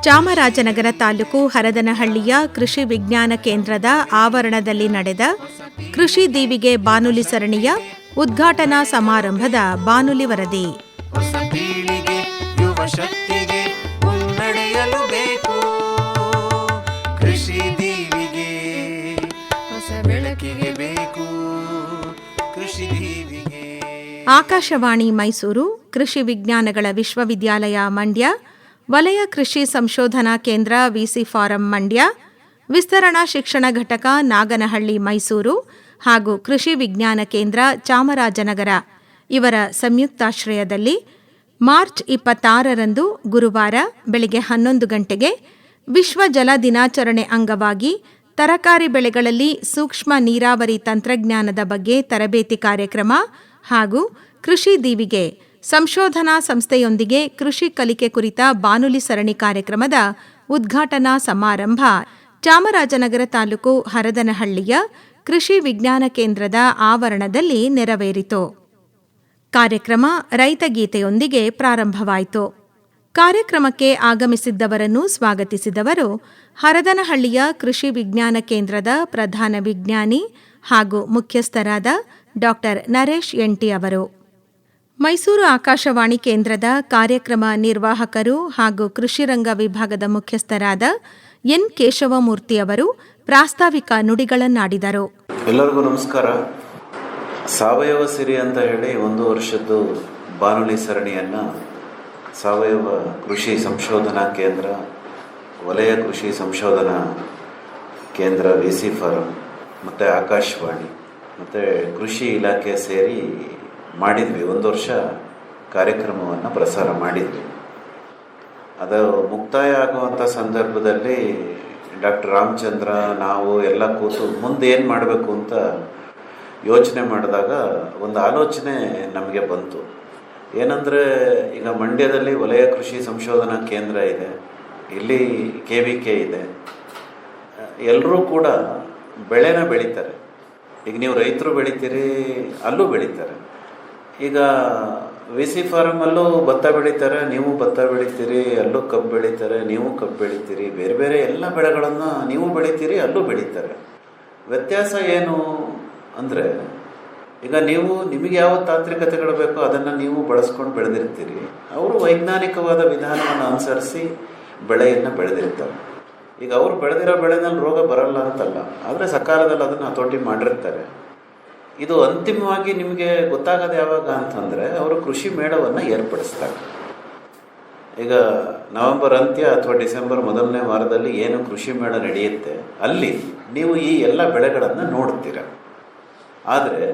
ಚಾಮರಾಜನಗರ ತಾಲೂಕು ಹರದನಹಳ್ಳಿಯ ಕೃಷಿ ವಿಜ್ಞಾನ ಕೇಂದ್ರದ ಆವರಣದಲ್ಲಿ ನಡೆದ ಕೃಷಿ ದೀವಿಗೆ ಬಾನುಲಿ ಸರಣಿಯ ಉದ್ಘಾಟನಾ ಸಮಾರಂಭದ ಬಾನುಲಿ ವರದಿ. ಹೊಸ ಪೀಳಿಗೆ ಯುವ ಶಕ್ತಿಗೆ ಮುನ್ನಡೆಯಲು ಬೇಕು. ಕೃಷಿ ದೀವಿಗೆ ಹೊಸ ಬೆಳಕಿಗೆ ಬೇಕು. ಕೃಷಿ ದೀವಿಗೆ. ಆಕಾಶವಾಣಿ ಮೈಸೂರು, ಕೃಷಿ ವಿಜ್ಞಾನಗಳ ವಿಶ್ವವಿದ್ಯಾಲಯ ಮಂಡ್ಯ, ವಲಯ ಕೃಷಿ ಸಂಶೋಧನಾ ಕೇಂದ್ರ ವಿಸಿ ಫಾರಂ ಮಂಡ್ಯ, ವಿಸ್ತರಣಾ ಶಿಕ್ಷಣ ಘಟಕ ನಾಗನಹಳ್ಳಿ ಮೈಸೂರು ಹಾಗೂ ಕೃಷಿ ವಿಜ್ಞಾನ ಕೇಂದ್ರ ಚಾಮರಾಜನಗರ ಇವರ ಸಂಯುಕ್ತಾಶ್ರಯದಲ್ಲಿ ಮಾರ್ಚ್ 26ರಂದು ಗುರುವಾರ ಬೆಳಗ್ಗೆ 11 ಗಂಟೆಗೆ ವಿಶ್ವ ಜಲ ದಿನಾಚರಣೆ ಅಂಗವಾಗಿ ತರಕಾರಿ ಬೆಳೆಗಳಲ್ಲಿ ಸೂಕ್ಷ್ಮ ನೀರಾವರಿ ತಂತ್ರಜ್ಞಾನದ ಬಗ್ಗೆ ತರಬೇತಿ ಕಾರ್ಯಕ್ರಮ ಹಾಗೂ ಕೃಷಿ ದೀವಿಗೆ ಸಂಶೋಧನಾ ಸಂಸ್ಥೆಯೊಂದಿಗೆ ಕೃಷಿ ಕಲಿಕೆ ಕುರಿತ ಬಾನುಲಿ ಸರಣಿ ಕಾರ್ಯಕ್ರಮದ ಉದ್ಘಾಟನಾ ಸಮಾರಂಭ ಚಾಮರಾಜನಗರ ತಾಲೂಕು ಹರದನಹಳ್ಳಿಯ ಕೃಷಿ ವಿಜ್ಞಾನ ಕೇಂದ್ರದ ಆವರಣದಲ್ಲಿ ನೆರವೇರಿತು. ಕಾರ್ಯಕ್ರಮ ರೈತಗೀತೆಯೊಂದಿಗೆ ಪ್ರಾರಂಭವಾಯಿತು. ಕಾರ್ಯಕ್ರಮಕ್ಕೆ ಆಗಮಿಸಿದ್ದವರನ್ನು ಸ್ವಾಗತಿಸಿದವರು ಹರದನಹಳ್ಳಿಯ ಕೃಷಿ ವಿಜ್ಞಾನ ಕೇಂದ್ರದ ಪ್ರಧಾನ ವಿಜ್ಞಾನಿ ಹಾಗೂ ಮುಖ್ಯಸ್ಥರಾದ ಡಾ. ನರೇಶ್ ಎನ್ಟಿ ಅವರು. ಮೈಸೂರು ಆಕಾಶವಾಣಿ ಕೇಂದ್ರದ ಕಾರ್ಯಕ್ರಮ ನಿರ್ವಾಹಕರು ಹಾಗೂ ಕೃಷಿರಂಗ ವಿಭಾಗದ ಮುಖ್ಯಸ್ಥರಾದ ಎನ್ ಕೇಶವಮೂರ್ತಿ ಅವರು ಪ್ರಾಸ್ತಾವಿಕ ನುಡಿಗಳನ್ನಾಡಿದರು. ಎಲ್ಲರಿಗೂ ನಮಸ್ಕಾರ. ಸಾವಯವ ಸಿರಿ ಅಂತ ಹೇಳಿ 1 ವರ್ಷದ್ದು ಬಾನುಲಿ ಸರಣಿಯನ್ನು ಸಾವಯವ ಕೃಷಿ ಸಂಶೋಧನಾ ಕೇಂದ್ರ, ವಲಯ ಕೃಷಿ ಸಂಶೋಧನಾ ಕೇಂದ್ರ ವಿಸಿ ಫಾರಂ ಮತ್ತು ಆಕಾಶವಾಣಿ ಮತ್ತು ಕೃಷಿ ಇಲಾಖೆ ಸೇರಿ ಮಾಡಿದ್ವಿ. 1 ವರ್ಷ ಕಾರ್ಯಕ್ರಮವನ್ನು ಪ್ರಸಾರ ಮಾಡಿದ್ವಿ. ಅದು ಮುಕ್ತಾಯ ಆಗುವಂಥ ಸಂದರ್ಭದಲ್ಲಿ ಡಾಕ್ಟರ್ ರಾಮಚಂದ್ರ, ನಾವು ಎಲ್ಲ ಕೂತು ಮುಂದೆ ಏನು ಮಾಡಬೇಕು ಅಂತ ಯೋಚನೆ ಮಾಡಿದಾಗ ಒಂದು ಆಲೋಚನೆ ನಮಗೆ ಬಂತು. ಏನಂದರೆ, ಈಗ ಮಂಡ್ಯದಲ್ಲಿ ವಲಯ ಕೃಷಿ ಸಂಶೋಧನಾ ಕೇಂದ್ರ ಇದೆ, ಇಲ್ಲಿ KVK ಇದೆ, ಎಲ್ಲರೂ ಕೂಡ ಬೆಳೆನ ಬೆಳೀತಾರೆ. ಈಗ ನೀವು ರೈತರು ಬೆಳಿತೀರಿ, ಅಲ್ಲೂ ಬೆಳೀತಾರೆ. ಈಗ ವಿಸಿ ಫಾರಮಲ್ಲೂ ಭತ್ತ ಬೆಳೀತಾರೆ, ನೀವು ಭತ್ತ ಬೆಳಿತೀರಿ, ಅಲ್ಲೂ ಕಬ್ಬು ಬೆಳೀತಾರೆ, ನೀವು ಕಬ್ಬು ಬೆಳಿತೀರಿ, ಬೇರೆ ಬೇರೆ ಎಲ್ಲ ಬೆಳೆಗಳನ್ನು ನೀವು ಬೆಳಿತೀರಿ, ಅಲ್ಲೂ ಬೆಳೀತಾರೆ. ವ್ಯತ್ಯಾಸ ಏನು ಅಂದರೆ, ಈಗ ನೀವು ನಿಮಗೆ ಯಾವ ತಾಂತ್ರಿಕತೆಗಳು ಬೇಕೋ ಅದನ್ನು ನೀವು ಬಳಸ್ಕೊಂಡು ಬೆಳೆದಿರ್ತೀರಿ, ಅವರು ವೈಜ್ಞಾನಿಕವಾದ ವಿಧಾನವನ್ನು ಅನುಸರಿಸಿ ಬೆಳೆಯನ್ನು ಬೆಳೆದಿರ್ತಾರೆ. ಈಗ ಅವರು ಬೆಳೆದಿರೋ ಬೆಳೆನಲ್ಲಿ ರೋಗ ಬರಲ್ಲ ಅಂತಲ್ಲ, ಆದರೆ ಸಕಾಲದಲ್ಲಿ ಅದನ್ನು ಹತೋಟಿ ಮಾಡಿರ್ತಾರೆ. ಇದು ಅಂತಿಮವಾಗಿ ನಿಮಗೆ ಗೊತ್ತಾಗೋದು ಯಾವಾಗ ಅಂತಂದರೆ, ಅವರು ಕೃಷಿ ಮೇಳವನ್ನು ಏರ್ಪಡಿಸ್ತಾರೆ. ಈಗ ನವೆಂಬರ್ ಅಂತ್ಯ ಅಥವಾ ಡಿಸೆಂಬರ್ ಮೊದಲನೇ ವಾರದಲ್ಲಿ ಏನು ಕೃಷಿ ಮೇಳ ನಡೆಯುತ್ತೆ, ಅಲ್ಲಿ ನೀವು ಈ ಎಲ್ಲ ಬೆಳೆಗಳನ್ನು ನೋಡ್ತೀರ. ಆದರೆ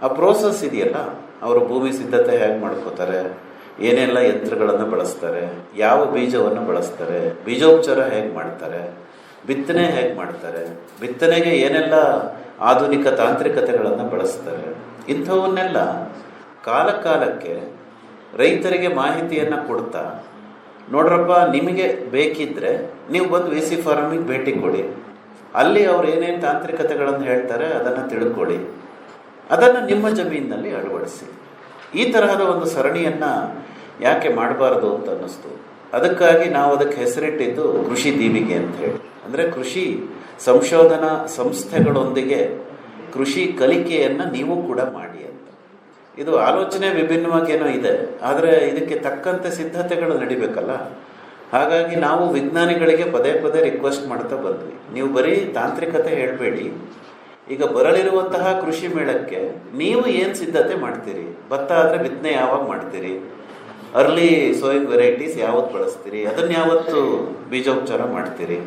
ಆ ಪ್ರೋಸೆಸ್ ಇದೆಯಲ್ಲ, ಅವರು ಭೂಮಿ ಸಿದ್ಧತೆ ಹೇಗೆ ಮಾಡ್ಕೋತಾರೆ, ಏನೆಲ್ಲ ಯಂತ್ರಗಳನ್ನು ಬಳಸ್ತಾರೆ, ಯಾವ ಬೀಜವನ್ನು ಬಳಸ್ತಾರೆ, ಬೀಜೋಪಚಾರ ಹೇಗೆ ಮಾಡ್ತಾರೆ, ಬಿತ್ತನೆ ಹೇಗೆ ಮಾಡ್ತಾರೆ, ಬಿತ್ತನೆಗೆ ಏನೆಲ್ಲ ಆಧುನಿಕ ತಾಂತ್ರಿಕತೆಗಳನ್ನು ಬಳಸ್ತಾರೆ, ಇಂಥವನ್ನೆಲ್ಲ ಕಾಲಕ್ಕೆ ರೈತರಿಗೆ ಮಾಹಿತಿಯನ್ನು ಕೊಡ್ತಾ, ನೋಡ್ರಪ್ಪ ನಿಮಗೆ ಬೇಕಿದ್ದರೆ ನೀವು ಬಂದು ವಿಸಿ ಫಾರ್ಮಿಗೆ ಭೇಟಿ ಕೊಡಿ, ಅಲ್ಲಿ ಅವ್ರು ಏನೇನು ತಾಂತ್ರಿಕತೆಗಳನ್ನು ಹೇಳ್ತಾರೆ ಅದನ್ನು ತಿಳ್ಕೊಳ್ಳಿ, ಅದನ್ನು ನಿಮ್ಮ ಜಮೀನಿನಲ್ಲಿ ಅಳವಡಿಸಿ. ಈ ತರಹದ ಒಂದು ಸರಣಿಯನ್ನು ಯಾಕೆ ಮಾಡಬಾರ್ದು ಅಂತ ಅನ್ನಿಸ್ತು. ಅದಕ್ಕಾಗಿ ನಾವು ಅದಕ್ಕೆ ಹೆಸರಿಟ್ಟಿದ್ದು ಕೃಷಿ ದೀವಿಗೆ ಅಂತ ಹೇಳಿ. ಅಂದರೆ ಕೃಷಿ ಸಂಶೋಧನಾ ಸಂಸ್ಥೆಗಳೊಂದಿಗೆ ಕೃಷಿ ಕಲಿಕೆಯನ್ನು ನೀವು ಕೂಡ ಮಾಡಿ ಅಂತ. ಇದು ಆಲೋಚನೆ ವಿಭಿನ್ನವಾಗೇನೋ ಇದೆ, ಆದರೆ ಇದಕ್ಕೆ ತಕ್ಕಂತೆ ಸಿದ್ಧತೆಗಳು ನಡಿಬೇಕಲ್ಲ. ಹಾಗಾಗಿ ನಾವು ವಿಜ್ಞಾನಿಗಳಿಗೆ ಪದೇ ರಿಕ್ವೆಸ್ಟ್ ಮಾಡ್ತಾ ಬಂದ್ವಿ, ನೀವು ಬರೀ ತಾಂತ್ರಿಕತೆ ಹೇಳಬೇಡಿ, ಈಗ ಬರಲಿರುವಂತಹ ಕೃಷಿ ಮೇಳಕ್ಕೆ ನೀವು ಏನು ಸಿದ್ಧತೆ ಮಾಡ್ತೀರಿ, ಭತ್ತ ಆದರೆ ಬಿತ್ತನೆ ಯಾವಾಗ ಮಾಡ್ತೀರಿ, ಅರ್ಲಿ ಸೋಯಿಂಗ್ ವೆರೈಟೀಸ್ ಯಾವತ್ತು ಬಳಸ್ತೀರಿ, ಅದನ್ನು ಯಾವತ್ತು ಬೀಜೋಪಚಾರ ಮಾಡ್ತೀರಿ,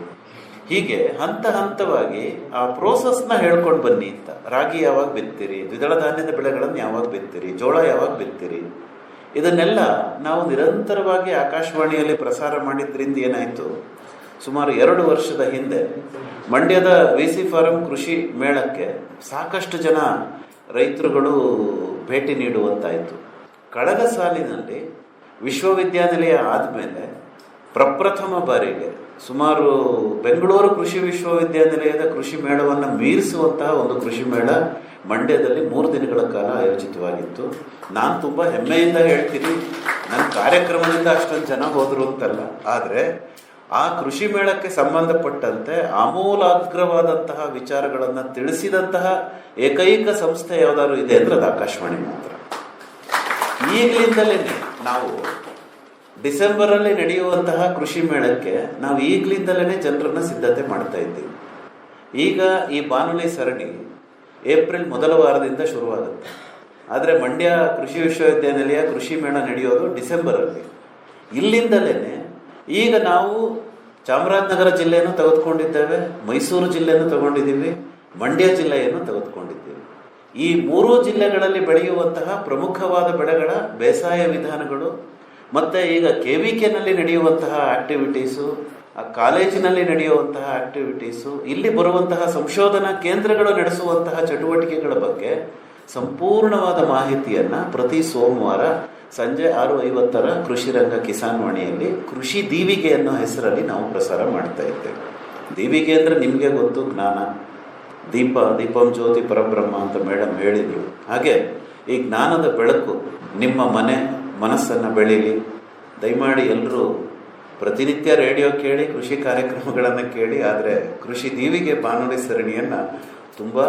ಹೀಗೆ ಹಂತವಾಗಿ ಆ ಪ್ರೋಸೆಸ್ನ ಹೇಳ್ಕೊಂಡು ಬನ್ನಿ ಅಂತ. ರಾಗಿ ಯಾವಾಗ ಬಿತ್ತೀರಿ, ದ್ವಿದಳ ಧಾನ್ಯದ ಬೆಳೆಗಳನ್ನು ಯಾವಾಗ ಬಿತ್ತೀರಿ, ಜೋಳ ಯಾವಾಗ ಬಿತ್ತೀರಿ, ಇದನ್ನೆಲ್ಲ ನಾವು ನಿರಂತರವಾಗಿ ಆಕಾಶವಾಣಿಯಲ್ಲಿ ಪ್ರಸಾರ ಮಾಡಿದ್ರಿಂದ ಏನಾಯಿತು, ಸುಮಾರು 2 ವರ್ಷದ ಹಿಂದೆ ಮಂಡ್ಯದ ವಿಸಿ ಫಾರಂ ಕೃಷಿ ಮೇಳಕ್ಕೆ ಸಾಕಷ್ಟು ಜನ ರೈತರುಗಳು ಭೇಟಿ ನೀಡುವಂತಾಯಿತು. ಕಳೆದ ಸಾಲಿನಲ್ಲಿ ವಿಶ್ವವಿದ್ಯಾನಿಲಯ ಆದಮೇಲೆ ಪ್ರಪ್ರಥಮ ಬಾರಿಗೆ ಸುಮಾರು ಬೆಂಗಳೂರು ಕೃಷಿ ವಿಶ್ವವಿದ್ಯಾನಿಲಯದ ಕೃಷಿ ಮೇಳವನ್ನು ಮೀರಿಸುವಂತಹ ಒಂದು ಕೃಷಿ ಮೇಳ ಮಂಡ್ಯದಲ್ಲಿ 3 ದಿನಗಳ ಕಾಲ ಆಯೋಜಿತವಾಗಿತ್ತು. ನಾನು ತುಂಬ ಹೆಮ್ಮೆಯಿಂದ ಹೇಳ್ತೀನಿ, ನನ್ನ ಕಾರ್ಯಕ್ರಮದಿಂದ ಅಷ್ಟೊಂದು ಜನ ಹೋದರು ಅಂತಲ್ಲ, ಆದರೆ ಆ ಕೃಷಿ ಮೇಳಕ್ಕೆ ಸಂಬಂಧಪಟ್ಟಂತೆ ಆಮೂಲಾಗ್ರವಾದಂತಹ ವಿಚಾರಗಳನ್ನು ತಿಳಿಸಿದಂತಹ ಏಕೈಕ ಸಂಸ್ಥೆ ಯಾವುದಾದ್ರು ಇದೆ ಅಂದರೆ ಅದು ಆಕಾಶವಾಣಿ ಮಾತ್ರ. ಈಗಲಿಂದಲೇ ನಾವು ಡಿಸೆಂಬರಲ್ಲಿ ನಡೆಯುವಂತಹ ಕೃಷಿ ಮೇಳಕ್ಕೆ ನಾವು ಈಗಲಿಂದಲೇ ಜನರನ್ನು ಸಿದ್ಧತೆ ಮಾಡ್ತಾ ಇದ್ದೀವಿ. ಈಗ ಈ ಬಾನುಲಿ ಸರಣಿ ಏಪ್ರಿಲ್ ಮೊದಲ ವಾರದಿಂದ ಶುರುವಾಗುತ್ತೆ. ಆದರೆ ಮಂಡ್ಯ ಕೃಷಿ ವಿಶ್ವವಿದ್ಯಾನಿಲಯ ಕೃಷಿ ಮೇಳ ನಡೆಯೋದು ಡಿಸೆಂಬರಲ್ಲಿ. ಇಲ್ಲಿಂದಲೇ ಈಗ ನಾವು ಚಾಮರಾಜನಗರ ಜಿಲ್ಲೆಯನ್ನು ತೆಗೆದುಕೊಂಡಿದ್ದೇವೆ, ಮೈಸೂರು ಜಿಲ್ಲೆಯನ್ನು ತಗೊಂಡಿದ್ದೀವಿ, ಮಂಡ್ಯ ಜಿಲ್ಲೆಯನ್ನು ತೆಗೆದುಕೊಂಡಿದ್ದೀವಿ. ಈ ಮೂರೂ ಜಿಲ್ಲೆಗಳಲ್ಲಿ ಬೆಳೆಯುವಂತಹ ಪ್ರಮುಖವಾದ ಬೆಳೆಗಳ ಬೇಸಾಯ ವಿಧಾನಗಳು ಮತ್ತು ಈಗ KVKನಲ್ಲಿ ನಡೆಯುವಂತಹ ಆ್ಯಕ್ಟಿವಿಟೀಸು, ಆ ಕಾಲೇಜಿನಲ್ಲಿ ನಡೆಯುವಂತಹ ಆ್ಯಕ್ಟಿವಿಟೀಸು, ಇಲ್ಲಿ ಬರುವಂತಹ ಸಂಶೋಧನಾ ಕೇಂದ್ರಗಳು ನಡೆಸುವಂತಹ ಚಟುವಟಿಕೆಗಳ ಬಗ್ಗೆ ಸಂಪೂರ್ಣವಾದ ಮಾಹಿತಿಯನ್ನು ಪ್ರತಿ ಸೋಮವಾರ ಸಂಜೆ 6:50 ಕೃಷಿ ರಂಗ ಕಿಸಾನ್ ವಾಣಿಯಲ್ಲಿ ಕೃಷಿ ದೀವಿಗೆ ಅನ್ನೋ ಹೆಸರಲ್ಲಿ ನಾವು ಪ್ರಸಾರ ಮಾಡ್ತಾ ಇದ್ದೇವೆ. ದೀವಿಗೆ ಅಂದರೆ ನಿಮಗೆ ಗೊತ್ತು, ಜ್ಞಾನ ದೀಪಂ ಜ್ಯೋತಿ ಪರಬ್ರಹ್ಮ ಅಂತ ಮೇಡಮ್ ಹೇಳಿದರು. ಹಾಗೆ ಈ ಜ್ಞಾನದ ಬೆಳಕು ನಿಮ್ಮ ಮನಸ್ಸನ್ನು ಬೆಳೀಲಿ. ದಯಮಾಡಿ ಎಲ್ಲರೂ ಪ್ರತಿನಿತ್ಯ ರೇಡಿಯೋ ಕೇಳಿ, ಕೃಷಿ ಕಾರ್ಯಕ್ರಮಗಳನ್ನು ಕೇಳಿ, ಆದರೆ ಕೃಷಿ ದೀವಿಗೆ ಬಾನುಲಿ ಸರಣಿಯನ್ನು ತುಂಬ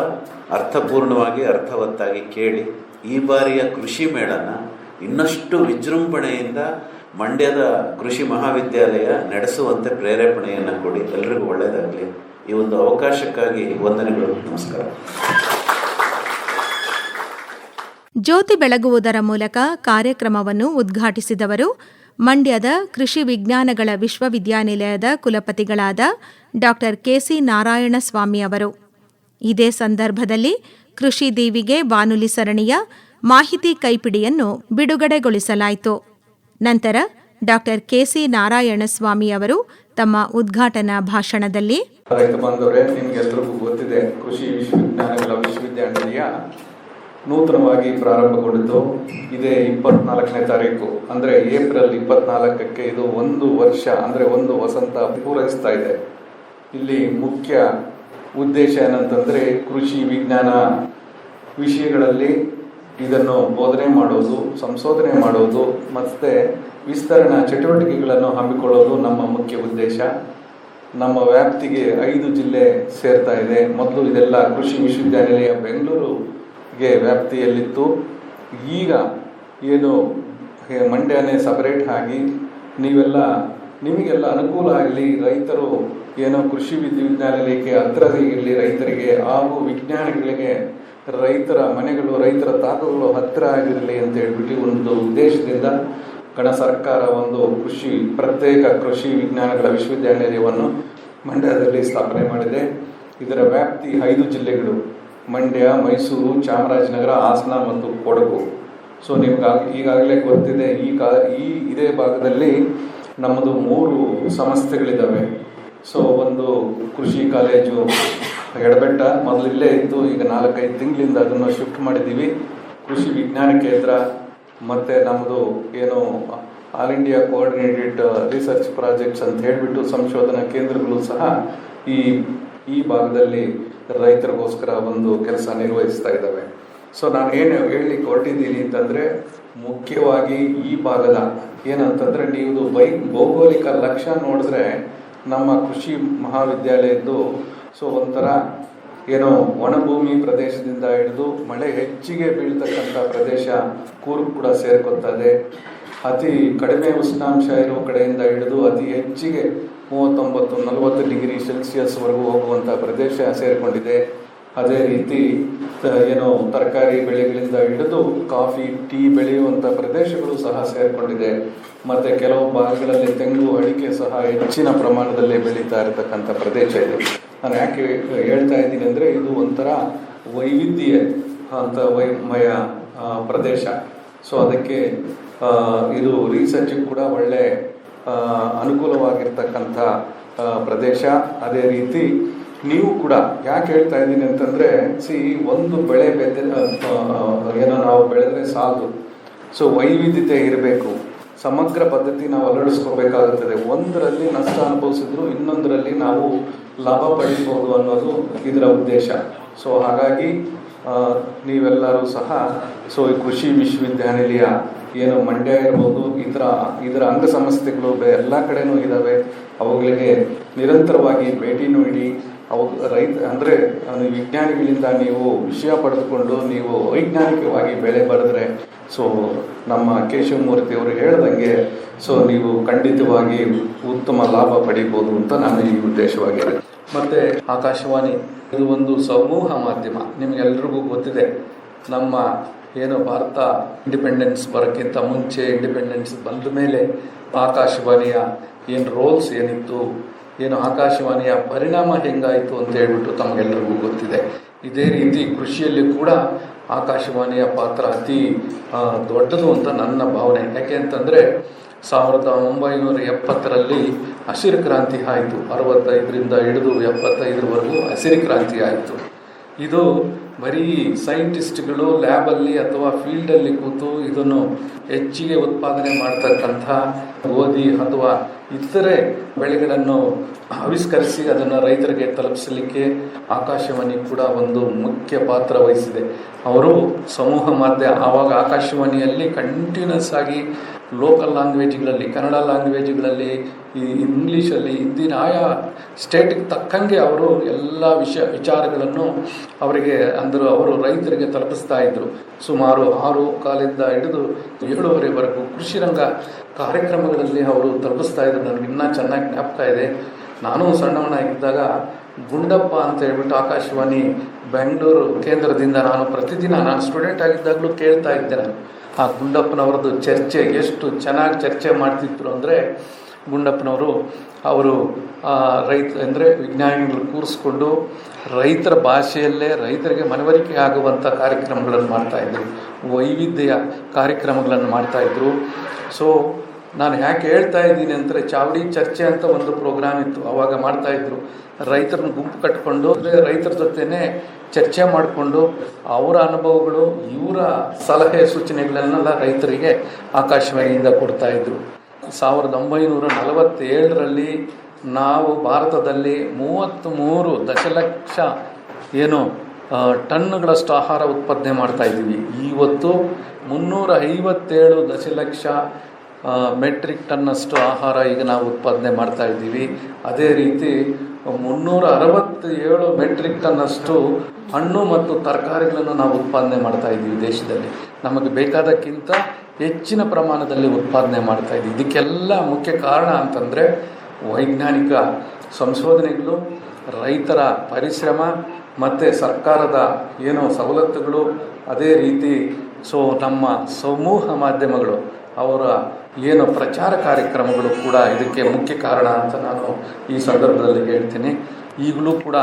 ಅರ್ಥಪೂರ್ಣವಾಗಿ ಅರ್ಥವತ್ತಾಗಿ ಕೇಳಿ. ಈ ಬಾರಿಯ ಕೃಷಿ ಮೇಳನ ಇನ್ನಷ್ಟು ವಿಜೃಂಭಣೆಯಿಂದ ಮಂಡ್ಯದ ಕೃಷಿ ಮಹಾವಿದ್ಯಾಲಯ ನಡೆಸುವಂತೆ ಪ್ರೇರೇಪಣೆಯನ್ನು ಕೊಡಿ. ಎಲ್ರಿಗೂ ಒಳ್ಳೆಯದಾಗಲಿ. ಈ ಒಂದು ಅವಕಾಶಕ್ಕಾಗಿ ವಂದನೆಗಳು. ನಮಸ್ಕಾರ. ಜ್ಯೋತಿ ಬೆಳಗುವುದರ ಮೂಲಕ ಕಾರ್ಯಕ್ರಮವನ್ನು ಉದ್ಘಾಟಿಸಿದವರು ಮಂಡ್ಯದ ಕೃಷಿ ವಿಜ್ಞಾನಗಳ ವಿಶ್ವವಿದ್ಯಾನಿಲಯದ ಕುಲಪತಿಗಳಾದ ಡಾ KC ನಾರಾಯಣಸ್ವಾಮಿ ಅವರು. ಇದೇ ಸಂದರ್ಭದಲ್ಲಿ ಕೃಷಿ ದೀವಿಗೆ ಬಾನುಲಿ ಸರಣಿಯ ಮಾಹಿತಿ ಕೈಪಿಡಿಯನ್ನು ಬಿಡುಗಡೆಗೊಳಿಸಲಾಯಿತು. ನಂತರ ಡಾ KC ನಾರಾಯಣಸ್ವಾಮಿ ಅವರು ತಮ್ಮ ಉದ್ಘಾಟನಾ ಭಾಷಣದಲ್ಲಿ, ರೈತ ಬಾಂಧವರೇ, ನಿಮಗೆಲ್ಲರಿಗೂ ಗೊತ್ತಿದೆ, ಕೃಷಿ ವಿಶ್ವವಿಜ್ಞಾನಗಳ ವಿಶ್ವವಿದ್ಯಾನಿಲಯ ನೂತನವಾಗಿ ಪ್ರಾರಂಭಗೊಂಡಿದ್ದು ಇದೇ 24ನೇ ತಾರೀಕು ಅಂದರೆ ಏಪ್ರಿಲ್ 24ಕ್ಕೆ ಇದು 1 ವರ್ಷ ಅಂದರೆ 1 ವಸಂತ ಪೂರೈಸ್ತಾ ಇದೆ. ಇಲ್ಲಿ ಮುಖ್ಯ ಉದ್ದೇಶ ಏನಂತಂದರೆ ಕೃಷಿ ವಿಜ್ಞಾನ ವಿಷಯಗಳಲ್ಲಿ ಇದನ್ನು ಬೋಧನೆ ಮಾಡೋದು, ಸಂಶೋಧನೆ ಮಾಡೋದು ಮತ್ತು ವಿಸ್ತರಣಾ ಚಟುವಟಿಕೆಗಳನ್ನು ಹಮ್ಮಿಕೊಳ್ಳೋದು ನಮ್ಮ ಮುಖ್ಯ ಉದ್ದೇಶ. ನಮ್ಮ ವ್ಯಾಪ್ತಿಗೆ 5 ಜಿಲ್ಲೆ ಸೇರ್ತಾ ಇದೆ. ಮೊದಲು ಇದೆಲ್ಲ ಕೃಷಿ ವಿಶ್ವವಿದ್ಯಾನಿಲಯ ಬೆಂಗಳೂರಿಗೆ ವ್ಯಾಪ್ತಿಯಲ್ಲಿತ್ತು. ಈಗ ಏನು ಮಂಡ್ಯನೇ ಸಪರೇಟ್ ಆಗಿ ನಿಮಗೆಲ್ಲ ಅನುಕೂಲ ಆಗಲಿ, ರೈತರು ಏನೋ ಕೃಷಿ ವಿಶ್ವವಿದ್ಯಾನಿಲಯಕ್ಕೆ ಹತ್ತಿರ ಇರಲಿ, ರೈತರಿಗೆ ಹಾಗೂ ವಿಜ್ಞಾನಿಗಳಿಗೆ ರೈತರ ಮನೆಗಳು, ರೈತರ ತಾಕುಗಳು ಹತ್ತಿರ ಆಗಿರಲಿ ಅಂತ ಹೇಳ್ಬಿಟ್ಟು ಒಂದು ಉದ್ದೇಶದಿಂದ ಸರ್ಕಾರ ಒಂದು ಪ್ರತ್ಯೇಕ ಕೃಷಿ ವಿಜ್ಞಾನಗಳ ವಿಶ್ವವಿದ್ಯಾನಿಲಯವನ್ನು ಮಂಡ್ಯದಲ್ಲಿ ಸ್ಥಾಪನೆ ಮಾಡಿದೆ. ಇದರ ವ್ಯಾಪ್ತಿ 5 ಜಿಲ್ಲೆಗಳು: ಮಂಡ್ಯ, ಮೈಸೂರು, ಚಾಮರಾಜನಗರ, ಹಾಸನ ಮತ್ತು ಕೊಡಗು. ಸೊ ನಿಮ್ಗೆ ಈಗಾಗಲೇ ಗೊತ್ತಿದೆ, ಇದೇ ಭಾಗದಲ್ಲಿ ನಮ್ಮದು 3 ಸಂಸ್ಥೆಗಳಿದ್ದಾವೆ. ಸೊ ಒಂದು ಕೃಷಿ ಕಾಲೇಜು ಎಡಬೆಟ್ಟ ಮೊದಲು ಇಲ್ಲೇ ಇತ್ತು, ಈಗ 4-5 ತಿಂಗಳಿಂದ ಅದನ್ನು ಶಿಫ್ಟ್ ಮಾಡಿದ್ದೀವಿ. ಕೃಷಿ ವಿಜ್ಞಾನ ಕೇಂದ್ರ ಮತ್ತು ನಮ್ಮದು ಏನು all India coordinated research projects ಅಂತ ಹೇಳಿಬಿಟ್ಟು ಸಂಶೋಧನಾ ಕೇಂದ್ರಗಳು ಸಹ ಈ ಭಾಗದಲ್ಲಿ ರೈತರಿಗೋಸ್ಕರ ಒಂದು ಕೆಲಸ ನಿರ್ವಹಿಸ್ತಾ ಇದ್ದಾವೆ. ಸೊ ನಾನು ಏನು ಹೇಳಲಿಕ್ಕೆ ಹೊರಟಿದ್ದೀನಿ ಅಂತಂದರೆ, ಮುಖ್ಯವಾಗಿ ಈ ಭಾಗದ ಏನಂತಂದರೆ, ನೀವು ಭೌಗೋಳಿಕ ಲಕ್ಷ್ಯ ನೋಡಿದ್ರೆ ನಮ್ಮ ಕೃಷಿ ಮಹಾವಿದ್ಯಾಲಯದ್ದು ಸೊ ಒಂಥರ ಏನೋ ಒಣಭೂಮಿ ಪ್ರದೇಶದಿಂದ ಹಿಡಿದು ಮಳೆ ಹೆಚ್ಚಿಗೆ ಬೀಳ್ತಕ್ಕಂಥ ಪ್ರದೇಶ ಕೂರ್ಗ್ ಕೂಡ ಸೇರ್ಕೊತದೆ. ಅತಿ ಕಡಿಮೆ ಉಷ್ಣಾಂಶ ಇರೋ ಕಡೆಯಿಂದ ಹಿಡಿದು ಅತಿ ಹೆಚ್ಚಿಗೆ 39-40 ಡಿಗ್ರಿ ಸೆಲ್ಸಿಯಸ್ವರೆಗೂ ಹೋಗುವಂಥ ಪ್ರದೇಶ ಸೇರಿಕೊಂಡಿದೆ. ಅದೇ ರೀತಿ ಏನೋ ತರಕಾರಿ ಬೆಳೆಗಳಿಂದ ಹಿಡಿದು ಕಾಫಿ, ಟೀ ಬೆಳೆಯುವಂಥ ಪ್ರದೇಶಗಳು ಸಹ ಸೇರಿಕೊಂಡಿದೆ. ಮತ್ತು ಕೆಲವು ಭಾಗಗಳಲ್ಲಿ ತೆಂಗು, ಅಡಿಕೆ ಸಹ ಹೆಚ್ಚಿನ ಪ್ರಮಾಣದಲ್ಲಿ ಬೆಳೀತಾ ಇರತಕ್ಕಂಥ ಪ್ರದೇಶ ಇದೆ. ನಾನು ಯಾಕೆ ಹೇಳ್ತಾ ಇದ್ದೀನಿ ಅಂದರೆ, ಇದು ಒಂಥರ ವೈವಿಧ್ಯ ಅಂತ ವೈಮಯ ಪ್ರದೇಶ. ಸೊ ಅದಕ್ಕೆ ಇದು ರಿಸರ್ಚ್ಗೆ ಕೂಡ ಒಳ್ಳೆ ಅನುಕೂಲವಾಗಿರ್ತಕ್ಕಂಥ ಪ್ರದೇಶ. ಅದೇ ರೀತಿ ನೀವು ಕೂಡ ಯಾಕೆ ಹೇಳ್ತಾ ಇದ್ದೀನಿ ಅಂತಂದರೆ, ಒಂದು ಬೆಳೆ ಏನೋ ನಾವು ಬೆಳೆದ್ರೆ ಸಾಲದು. ಸೊ ವೈವಿಧ್ಯತೆ ಇರಬೇಕು, ಸಮಗ್ರ ಪದ್ಧತಿ ನಾವು ಅಳವಡಿಸ್ಕೋಬೇಕಾಗುತ್ತದೆ. ಒಂದರಲ್ಲಿ ನಷ್ಟ ಅನುಭವಿಸಿದ್ರು ಇನ್ನೊಂದರಲ್ಲಿ ನಾವು ಲಾಭ ಪಡಿಬೋದು ಅನ್ನೋದು ಇದರ ಉದ್ದೇಶ. ಸೊ ಹಾಗಾಗಿ ನೀವೆಲ್ಲರೂ ಸಹ ಈ ಕೃಷಿ ವಿಶ್ವವಿದ್ಯಾನಿಲಯ ಏನು ಮಂಡ್ಯ ಇರ್ಬೋದು, ಇದರ ಅಂಗಸಂಸ್ಥೆಗಳು ಎಲ್ಲ ಕಡೆನೂ ಇದ್ದಾವೆ. ಅವುಗಳಿಗೆ ನಿರಂತರವಾಗಿ ಭೇಟಿ ನೀಡಿ ಅವು ಅಂದರೆ ವಿಜ್ಞಾನಿಗಳಿಂದ ನೀವು ವಿಷಯ ಪಡೆದುಕೊಂಡು ನೀವು ವೈಜ್ಞಾನಿಕವಾಗಿ ಬೆಳೆ ಬರೆದ್ರೆ ಸೊ ನಮ್ಮ ಕೇಶವಮೂರ್ತಿ ಅವರು ಹೇಳ್ದಂಗೆ ಸೊ ನೀವು ಖಂಡಿತವಾಗಿ ಉತ್ತಮ ಲಾಭ ಪಡಿಬೋದು ಅಂತ ನಾನು ಈ ಉದ್ದೇಶವಾಗಿದೆ. ಮತ್ತು ಆಕಾಶವಾಣಿ ಇದು ಒಂದು ಸಮೂಹ ಮಾಧ್ಯಮ. ನಿಮಗೆಲ್ರಿಗೂ ಗೊತ್ತಿದೆ, ನಮ್ಮ ಏನು ಭಾರತ ಇಂಡಿಪೆಂಡೆನ್ಸ್ ಬರೋಕ್ಕಿಂತ ಮುಂಚೆ, ಇಂಡಿಪೆಂಡೆನ್ಸ್ ಬಂದ ಮೇಲೆ ಆಕಾಶವಾಣಿಯ ಏನು ರೋಲ್ಸ್ ಏನಿತ್ತು, ಏನು ಆಕಾಶವಾಣಿಯ ಪರಿಣಾಮ ಹೆಂಗಾಯಿತು ಅಂತ ಹೇಳ್ಬಿಟ್ಟು ತಮಗೆಲ್ಲರಿಗೂ ಗೊತ್ತಿದೆ. ಇದೇ ರೀತಿ ಕೃಷಿಯಲ್ಲಿ ಕೂಡ ಆಕಾಶವಾಣಿಯ ಪಾತ್ರ ಅತಿ ದೊಡ್ಡದು ಅಂತ ನನ್ನ ಭಾವನೆ. ಯಾಕೆ ಅಂತಂದರೆ 1970ರಲ್ಲಿ ಹಸಿರು ಕ್ರಾಂತಿ ಆಯಿತು. 65ರಿಂದ ಹಿಡಿದು 75ರವರೆಗೂ ಹಸಿರು ಕ್ರಾಂತಿ ಆಯಿತು. ಇದು ಬರೀ ಸೈಂಟಿಸ್ಟ್ಗಳು ಲ್ಯಾಬಲ್ಲಿ ಅಥವಾ ಫೀಲ್ಡಲ್ಲಿ ಕೂತು ಇದನ್ನು ಹೆಚ್ಚಿಗೆ ಉತ್ಪಾದನೆ ಮಾಡ್ತಕ್ಕಂಥ ಗೋಧಿ ಅಥವಾ ಇತರೆ ಬೆಳೆಗಳನ್ನು ಆವಿಷ್ಕರಿಸಿ ಅದನ್ನು ರೈತರಿಗೆ ತಲುಪಿಸಲಿಕ್ಕೆ ಆಕಾಶವಾಣಿ ಕೂಡ ಒಂದು ಮುಖ್ಯ ಪಾತ್ರ ವಹಿಸಿದೆ. ಅವರು ಸಮೂಹ ಮಾಧ್ಯಮ ಆವಾಗ ಆಕಾಶವಾಣಿಯಲ್ಲಿ ಕಂಟಿನ್ಯೂಸ್ ಆಗಿ ಲೋಕಲ್ ಲ್ಯಾಂಗ್ವೇಜ್ಗಳಲ್ಲಿ, ಕನ್ನಡ ಲ್ಯಾಂಗ್ವೇಜ್ಗಳಲ್ಲಿ, ಇಂಗ್ಲೀಷಲ್ಲಿ, ಹಿಂದಿನ ಆಯಾ ಸ್ಟೇಟಿಗೆ ತಕ್ಕಂಗೆ ಅವರು ಎಲ್ಲ ವಿಚಾರಗಳನ್ನು ಅವರಿಗೆ ಅವರು ರೈತರಿಗೆ ತಲುಪಿಸ್ತಾ ಇದ್ದರು. ಸುಮಾರು 6:15 ಹಿಡಿದು 7:30ವರೆಗೂ ಕೃಷಿ ರಂಗ ಕಾರ್ಯಕ್ರಮಗಳಲ್ಲಿ ಅವರು ತಲುಪಿಸ್ತಾ ಇದ್ರು. ನನಗಿನ್ನೂ ಚೆನ್ನಾಗಿ ಜ್ಞಾಪಕ ಇದೆ. ನಾನು ಸಣ್ಣವನಾಗಿದ್ದಾಗ ಗುಂಡಪ್ಪ ಅಂತ ಹೇಳ್ಬಿಟ್ಟು ಆಕಾಶವಾಣಿ ಬೆಂಗಳೂರು ಕೇಂದ್ರದಿಂದ ನಾನು ಸ್ಟೂಡೆಂಟ್ ಆಗಿದ್ದಾಗಲೂ ಕೇಳ್ತಾ ಇದ್ದೆ. ನಾನು ಆ ಗುಂಡಪ್ಪನವ್ರದ್ದು ಚರ್ಚೆ ಎಷ್ಟು ಚೆನ್ನಾಗಿ ಚರ್ಚೆ ಮಾಡ್ತಿದ್ರು ಅಂದರೆ, ಅವರು ವಿಜ್ಞಾನಿಗಳು ಕೂರಿಸ್ಕೊಂಡು ರೈತರ ಭಾಷೆಯಲ್ಲೇ ರೈತರಿಗೆ ಮನವರಿಕೆ ಆಗುವಂಥ ಕಾರ್ಯಕ್ರಮಗಳನ್ನು ಮಾಡ್ತಾಯಿದ್ರು, ವೈವಿಧ್ಯ ಕಾರ್ಯಕ್ರಮಗಳನ್ನು ಮಾಡ್ತಾಯಿದ್ರು. ಸೊ ನಾನು ಯಾಕೆ ಹೇಳ್ತಾ ಇದ್ದೀನಿ ಅಂದರೆ, ಚಾವಡಿ ಚರ್ಚೆ ಅಂತ ಒಂದು ಪ್ರೋಗ್ರಾಮ್ ಇತ್ತು, ಆವಾಗ ಮಾಡ್ತಾಯಿದ್ರು. ರೈತರನ್ನ ಗುಂಪು ಕಟ್ಕೊಂಡು ರೈತರ ಜೊತೆನೇ ಚರ್ಚೆ ಮಾಡಿಕೊಂಡು ಅವರ ಅನುಭವಗಳು, ಇವರ ಸಲಹೆ ಸೂಚನೆಗಳನ್ನೆಲ್ಲ ರೈತರಿಗೆ ಆಕಾಶವಾಣಿಯಿಂದ ಕೊಡ್ತಾಯಿದ್ರು. 1947ರಲ್ಲಿ ನಾವು ಭಾರತದಲ್ಲಿ 33 ದಶಲಕ್ಷ ಟನ್ನುಗಳಷ್ಟು ಆಹಾರ ಉತ್ಪಾದನೆ ಮಾಡ್ತಾಯಿದ್ದೀವಿ. ಇವತ್ತು 357 ದಶಲಕ್ಷ ಮೆಟ್ರಿಕ್ ಟನ್ನಷ್ಟು ಆಹಾರ ಈಗ ನಾವು ಉತ್ಪಾದನೆ ಮಾಡ್ತಾ ಇದ್ದೀವಿ. ಅದೇ ರೀತಿ 367 ಮೆಟ್ರಿಕ್ ಟನ್ನಷ್ಟು ಹಣ್ಣು ಮತ್ತು ತರಕಾರಿಗಳನ್ನು ನಾವು ಉತ್ಪಾದನೆ ಮಾಡ್ತಾ ಇದ್ದೀವಿ. ದೇಶದಲ್ಲಿ ನಮಗೆ ಬೇಕಾದಕ್ಕಿಂತ ಹೆಚ್ಚಿನ ಪ್ರಮಾಣದಲ್ಲಿ ಉತ್ಪಾದನೆ ಮಾಡ್ತಾ ಇದ್ದೀವಿ. ಇದಕ್ಕೆಲ್ಲ ಮುಖ್ಯ ಕಾರಣ ಅಂತಂದರೆ ವೈಜ್ಞಾನಿಕ ಸಂಶೋಧನೆಗಳು, ರೈತರ ಪರಿಶ್ರಮ ಮತ್ತು ಸರ್ಕಾರದ ಸವಲತ್ತುಗಳು. ಅದೇ ರೀತಿ ನಮ್ಮ ಸಮೂಹ ಮಾಧ್ಯಮಗಳು ಅವರ ಪ್ರಚಾರ ಕಾರ್ಯಕ್ರಮಗಳು ಕೂಡ ಇದಕ್ಕೆ ಮುಖ್ಯ ಕಾರಣ ಅಂತ ನಾನು ಈ ಸಂದರ್ಭದಲ್ಲಿ ಹೇಳ್ತೀನಿ. ಈಗಲೂ ಕೂಡ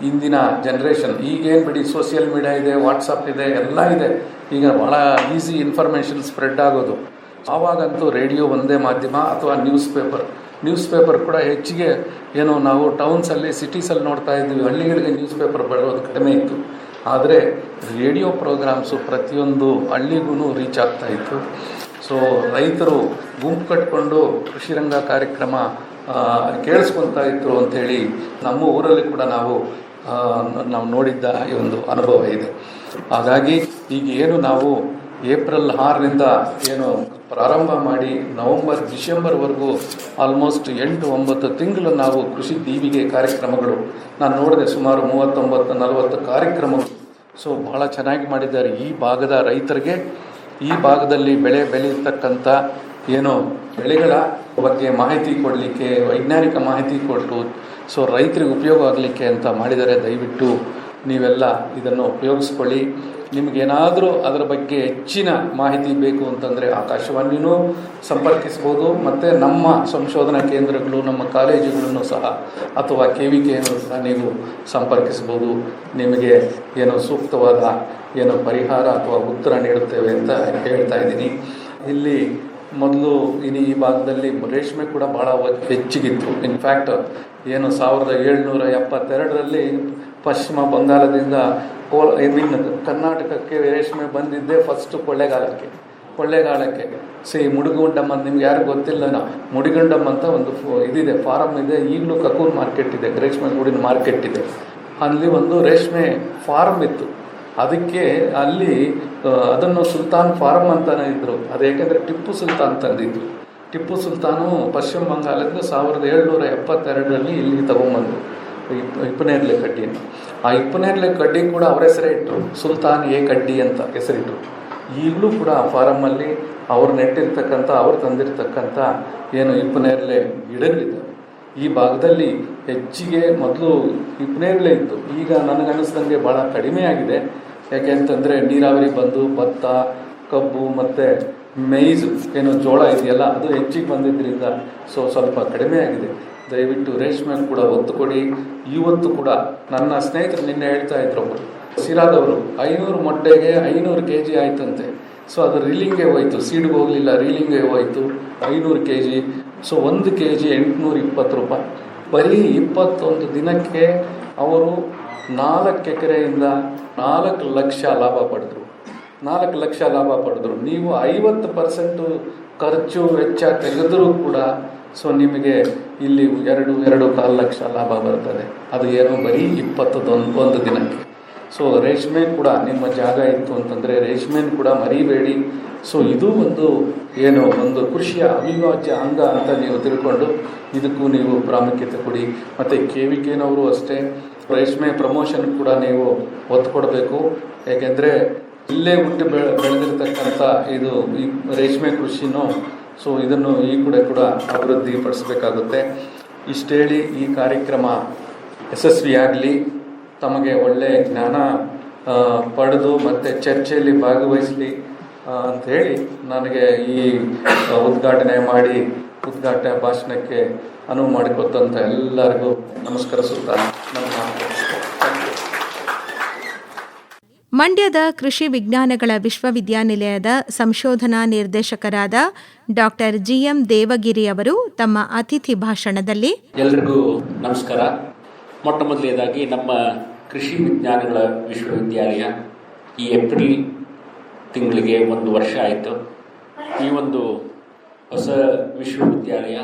ಇಂದಿನ ಜನ್ರೇಷನ್, ಈಗೇನು ಬಿಡಿ ಸೋಷಿಯಲ್ ಮೀಡಿಯಾ ಇದೆ, ವಾಟ್ಸಪ್ ಇದೆ, ಎಲ್ಲ ಇದೆ. ಈಗ ಭಾಳ ಈಸಿ ಇನ್ಫಾರ್ಮೇಷನ್ ಸ್ಪ್ರೆಡ್ ಆಗೋದು. ಆವಾಗಂತೂ ರೇಡಿಯೋ ಒಂದೇ ಮಾಧ್ಯಮ ಅಥವಾ ನ್ಯೂಸ್ ಪೇಪರ್ ಕೂಡ ಹೆಚ್ಚಿಗೆ ನಾವು ಟೌನ್ಸಲ್ಲಿ, ಸಿಟೀಸಲ್ಲಿ ನೋಡ್ತಾ ಇದ್ವಿ. ಹಳ್ಳಿಗಳಿಗೆ ನ್ಯೂಸ್ ಪೇಪರ್ ಬರೋದು ಕಡಿಮೆ ಇತ್ತು. ಆದರೆ ರೇಡಿಯೋ ಪ್ರೋಗ್ರಾಮ್ಸು ಪ್ರತಿಯೊಂದು ಹಳ್ಳಿಗೂ ರೀಚ್ ಆಗ್ತಾಯಿತ್ತು. ಸೊ ರೈತರು ಗುಂಪು ಕಟ್ಕೊಂಡು ಕೃಷಿ ರಂಗ ಕಾರ್ಯಕ್ರಮ ಕೇಳಿಸ್ಕೊತಾ ಇದ್ರು ಅಂಥೇಳಿ ನಮ್ಮ ಊರಲ್ಲಿ ಕೂಡ ನಾವು ನೋಡಿದ್ದ ಈ ಒಂದು ಅನುಭವ ಇದೆ. ಹಾಗಾಗಿ ಈಗ ನಾವು ಏಪ್ರಿಲ್ 6ರಿಂದ ಪ್ರಾರಂಭ ಮಾಡಿ ನವಂಬರ್ ಡಿಸೆಂಬರ್ವರೆಗೂ ಆಲ್ಮೋಸ್ಟ್ 8-9 ತಿಂಗಳು ನಾವು ಕೃಷಿ ದೀವಿಗೆ ಕಾರ್ಯಕ್ರಮಗಳು ನಾನು ನೋಡಿದೆ. ಸುಮಾರು 39-40 ಕಾರ್ಯಕ್ರಮಗಳು. ಸೊ ಭಾಳ ಚೆನ್ನಾಗಿ ಮಾಡಿದ್ದಾರೆ. ಈ ಭಾಗದ ರೈತರಿಗೆ, ಈ ಭಾಗದಲ್ಲಿ ಬೆಳೆಯತಕ್ಕಂಥ ಬೆಳೆಗಳ ಬಗ್ಗೆ ಮಾಹಿತಿ ಕೊಡಲಿಕ್ಕೆ, ವೈಜ್ಞಾನಿಕ ಮಾಹಿತಿ ಕೊಟ್ಟು ಸೊ ರೈತರಿಗೆ ಉಪಯೋಗ ಆಗಲಿಕ್ಕೆ ಅಂತ ಮಾಡಿದರೆ ದಯವಿಟ್ಟು ನೀವೆಲ್ಲ ಇದನ್ನು ಉಪಯೋಗಿಸ್ಕೊಳ್ಳಿ. ನಿಮಗೇನಾದರೂ ಅದರ ಬಗ್ಗೆ ಹೆಚ್ಚಿನ ಮಾಹಿತಿ ಬೇಕು ಅಂತಂದರೆ ಆಕಾಶವಾಣಿನೂ ಸಂಪರ್ಕಿಸ್ಬೋದು. ಮತ್ತು ನಮ್ಮ ಸಂಶೋಧನಾ ಕೇಂದ್ರಗಳು, ನಮ್ಮ ಕಾಲೇಜುಗಳನ್ನು ಸಹ ಅಥವಾ KVKಯನ್ನು ಸಹ ನೀವು ಸಂಪರ್ಕಿಸ್ಬೋದು. ನಿಮಗೆ ಸೂಕ್ತವಾದ ಪರಿಹಾರ ಅಥವಾ ಉತ್ತರ ನೀಡುತ್ತೇವೆ ಅಂತ ಹೇಳ್ತಾ ಇದ್ದೀನಿ. ಇಲ್ಲಿ ಮೊದಲು ಈ ಭಾಗದಲ್ಲಿ ರೇಷ್ಮೆ ಕೂಡ ಭಾಳ ಹೆಚ್ಚಿಗಿತ್ತು. ಇನ್ಫ್ಯಾಕ್ಟ್ 1772ರಲ್ಲಿ ಪಶ್ಚಿಮ ಬಂಗಾಳದಿಂದ ಕರ್ನಾಟಕಕ್ಕೆ ರೇಷ್ಮೆ ಬಂದಿದ್ದೆ ಫಸ್ಟ್ ಕೊಳ್ಳೇಗಾಲಕ್ಕೆ. ಮುಡಿಗುಂಡಮ್ ಅಂತ ನಿಮ್ಗೆ ಯಾರು ಗೊತ್ತಿಲ್ಲ, ಮುಡಿಗುಂಡಮ್ ಅಂತ ಒಂದು ಇದಿದೆ, ಫಾರಮ್ ಇದೆ. ಈಗಲೂ ಕಕೂನ್ ಮಾರ್ಕೆಟ್ ಇದೆ, ರೇಷ್ಮೆ ಗೂಡಿನ ಮಾರ್ಕೆಟ್ ಇದೆ. ಅಲ್ಲಿ ಒಂದು ರೇಷ್ಮೆ ಫಾರಮ್ ಇತ್ತು. ಅದಕ್ಕೆ ಅಲ್ಲಿ ಅದನ್ನು ಸುಲ್ತಾನ್ ಫಾರಮ್ ಅಂತಲೇ ಇದ್ದರು. ಅದು ಏಕೆಂದರೆ ಟಿಪ್ಪು ಸುಲ್ತಾನ್ ತಂದಿದ್ದು. ಟಿಪ್ಪು ಸುಲ್ತಾನು ಪಶ್ಚಿಮ ಬಂಗಾಲದಿಂದ 1772ರಲ್ಲಿ ಇಲ್ಲಿ ತಗೊಂಬಂದರು ಇಪ್ಪನೇರ್ಲೆ ಕಡ್ಡಿಯನ್ನು. ಆ ಇಪ್ಪನೇರ್ಲೆ ಕಡ್ಡಿ ಕೂಡ ಅವರ ಹೆಸರೇ ಇಟ್ಟರು, ಸುಲ್ತಾನ್ ಎ ಕಡ್ಡಿ ಅಂತ ಹೆಸರಿಟ್ಟರು. ಈಗಲೂ ಕೂಡ ಆ ಫಾರಮ್ಮಲ್ಲಿ ಅವ್ರು ನೆಟ್ಟಿರ್ತಕ್ಕಂಥ, ಅವ್ರು ತಂದಿರ್ತಕ್ಕಂಥ ಏನು ಇಪ್ಪನೇರ್ಲೆ ಗಿಡಗಳಿದ್ದಾವೆ. ಈ ಭಾಗದಲ್ಲಿ ಹೆಚ್ಚಿಗೆ ಮೊದಲು ಇಪ್ಪನೇರ್ಲೆ ಇತ್ತು, ಈಗ ನನಗನ್ನಿಸ್ದಂಗೆ ಭಾಳ ಕಡಿಮೆ ಆಗಿದೆ. ಯಾಕೆ ಅಂತಂದರೆ ನೀರಾವರಿ ಬಂದು ಭತ್ತ, ಕಬ್ಬು ಮತ್ತು ಮೇಯ್ಸು ಏನು ಜೋಳ ಇದೆಯಲ್ಲ ಅದು ಹೆಚ್ಚಿಗೆ ಬಂದಿದ್ದರಿಂದ ಸ್ವಲ್ಪ ಕಡಿಮೆ ಆಗಿದೆ. ದಯವಿಟ್ಟು ರೇಷ್ಮೆ ಕೂಡ ಒತ್ತು ಕೊಡಿ. ಇವತ್ತು ಕೂಡ ನನ್ನ ಸ್ನೇಹಿತರು ನಿನ್ನೆ ಹೇಳ್ತಾ ಇದ್ರು, ಒಬ್ಬರು ಸಿರಾದವರು 500 ಮೊಟ್ಟೆಗೆ 500 kg ಆಯ್ತಂತೆ. ಅದು ರೀಲಿಂಗ್ಗೆ ಹೋಯ್ತು, ಸೀಡ್ಗೆ ಹೋಗಲಿಲ್ಲ, ರೀಲಿಂಗ್ಗೆ ಹೋಯ್ತು 500 kg. 1 kg 820 ರೂಪಾಯಿ. ಬರೀ 21 ದಿನಕ್ಕೆ ಅವರು 4 ಎಕರೆಯಿಂದ 4 ಲಕ್ಷ ಲಾಭ ಪಡೆದರು. 4 ಲಕ್ಷ ಲಾಭ ಪಡೆದ್ರು. ನೀವು 50% ಖರ್ಚು ವೆಚ್ಚ ತೆಗೆದರೂ ಕೂಡ ನಿಮಗೆ ಇಲ್ಲಿ 2.25 ಲಕ್ಷ ಲಾಭ ಬರ್ತದೆ. ಅದು ಏನು ಬರೀ 21 ದಿನಕ್ಕೆ. ರೇಷ್ಮೆ ಕೂಡ ನಿಮ್ಮ ಜಾಗ ಇತ್ತು ಅಂತಂದರೆ ರೇಷ್ಮೆನ ಕೂಡ ಮರಿಬೇಡಿ. ಇದು ಒಂದು ಕೃಷಿಯ ಅವಿಭಾಜ್ಯ ಅಂಗ ಅಂತ ನೀವು ತಿಳ್ಕೊಂಡು ಇದಕ್ಕೂ ನೀವು ಪ್ರಾಮುಖ್ಯತೆ ಕೊಡಿ. ಮತ್ತು KVKನವರು ಅಷ್ಟೇ ರೇಷ್ಮೆ ಪ್ರಮೋಷನ್ ಕೂಡ ನೀವು ಒತ್ತು ಕೊಡಬೇಕು. ಏಕೆಂದರೆ ಇಲ್ಲೇ ಹುಟ್ಟಿ ಬೆಳೆದಿರ್ತಕ್ಕಂಥ ಇದು ಈ ರೇಷ್ಮೆ ಕೃಷಿನೂ ಇದನ್ನು ಈ ಕೂಡ ಅಭಿವೃದ್ಧಿ ಪಡಿಸಬೇಕಾಗುತ್ತೆ. ಇಷ್ಟೇಳಿ ಈ ಕಾರ್ಯಕ್ರಮ ಯಶಸ್ವಿಯಾಗಲಿ, ತಮಗೆ ಒಳ್ಳೆಯ ಜ್ಞಾನ ಪಡೆದು ಮತ್ತು ಚರ್ಚೆಯಲ್ಲಿ ಭಾಗವಹಿಸಲಿ ಅಂಥೇಳಿ ನನಗೆ ಈ ಉದ್ಘಾಟನಾ ಭಾಷಣಕ್ಕೆ ಅನುವು ಮಾಡಿಕೊಟ್ಟಂಥ ಎಲ್ಲರಿಗೂ ನಮಸ್ಕರಿಸುತ್ತಾ ನನ್ನ ಮಂಡ್ಯದ ಕೃಷಿ ವಿಜ್ಞಾನಗಳ ವಿಶ್ವವಿದ್ಯಾನಿಲಯದ ಸಂಶೋಧನಾ ನಿರ್ದೇಶಕರಾದ ಡಾಕ್ಟರ್ GM ದೇವಗಿರಿ ಅವರು ತಮ್ಮ ಅತಿಥಿ ಭಾಷಣದಲ್ಲಿ ಎಲ್ರಿಗೂ ನಮಸ್ಕಾರ. ಮೊಟ್ಟ ಮೊದಲನೇದಾಗಿ ನಮ್ಮ ಕೃಷಿ ವಿಜ್ಞಾನಗಳ ವಿಶ್ವವಿದ್ಯಾಲಯ ಈ ಏಪ್ರಿಲ್ ತಿಂಗಳಿಗೆ 1 ವರ್ಷ ಆಯಿತು. ಈ ಒಂದು ಹೊಸ ವಿಶ್ವವಿದ್ಯಾಲಯ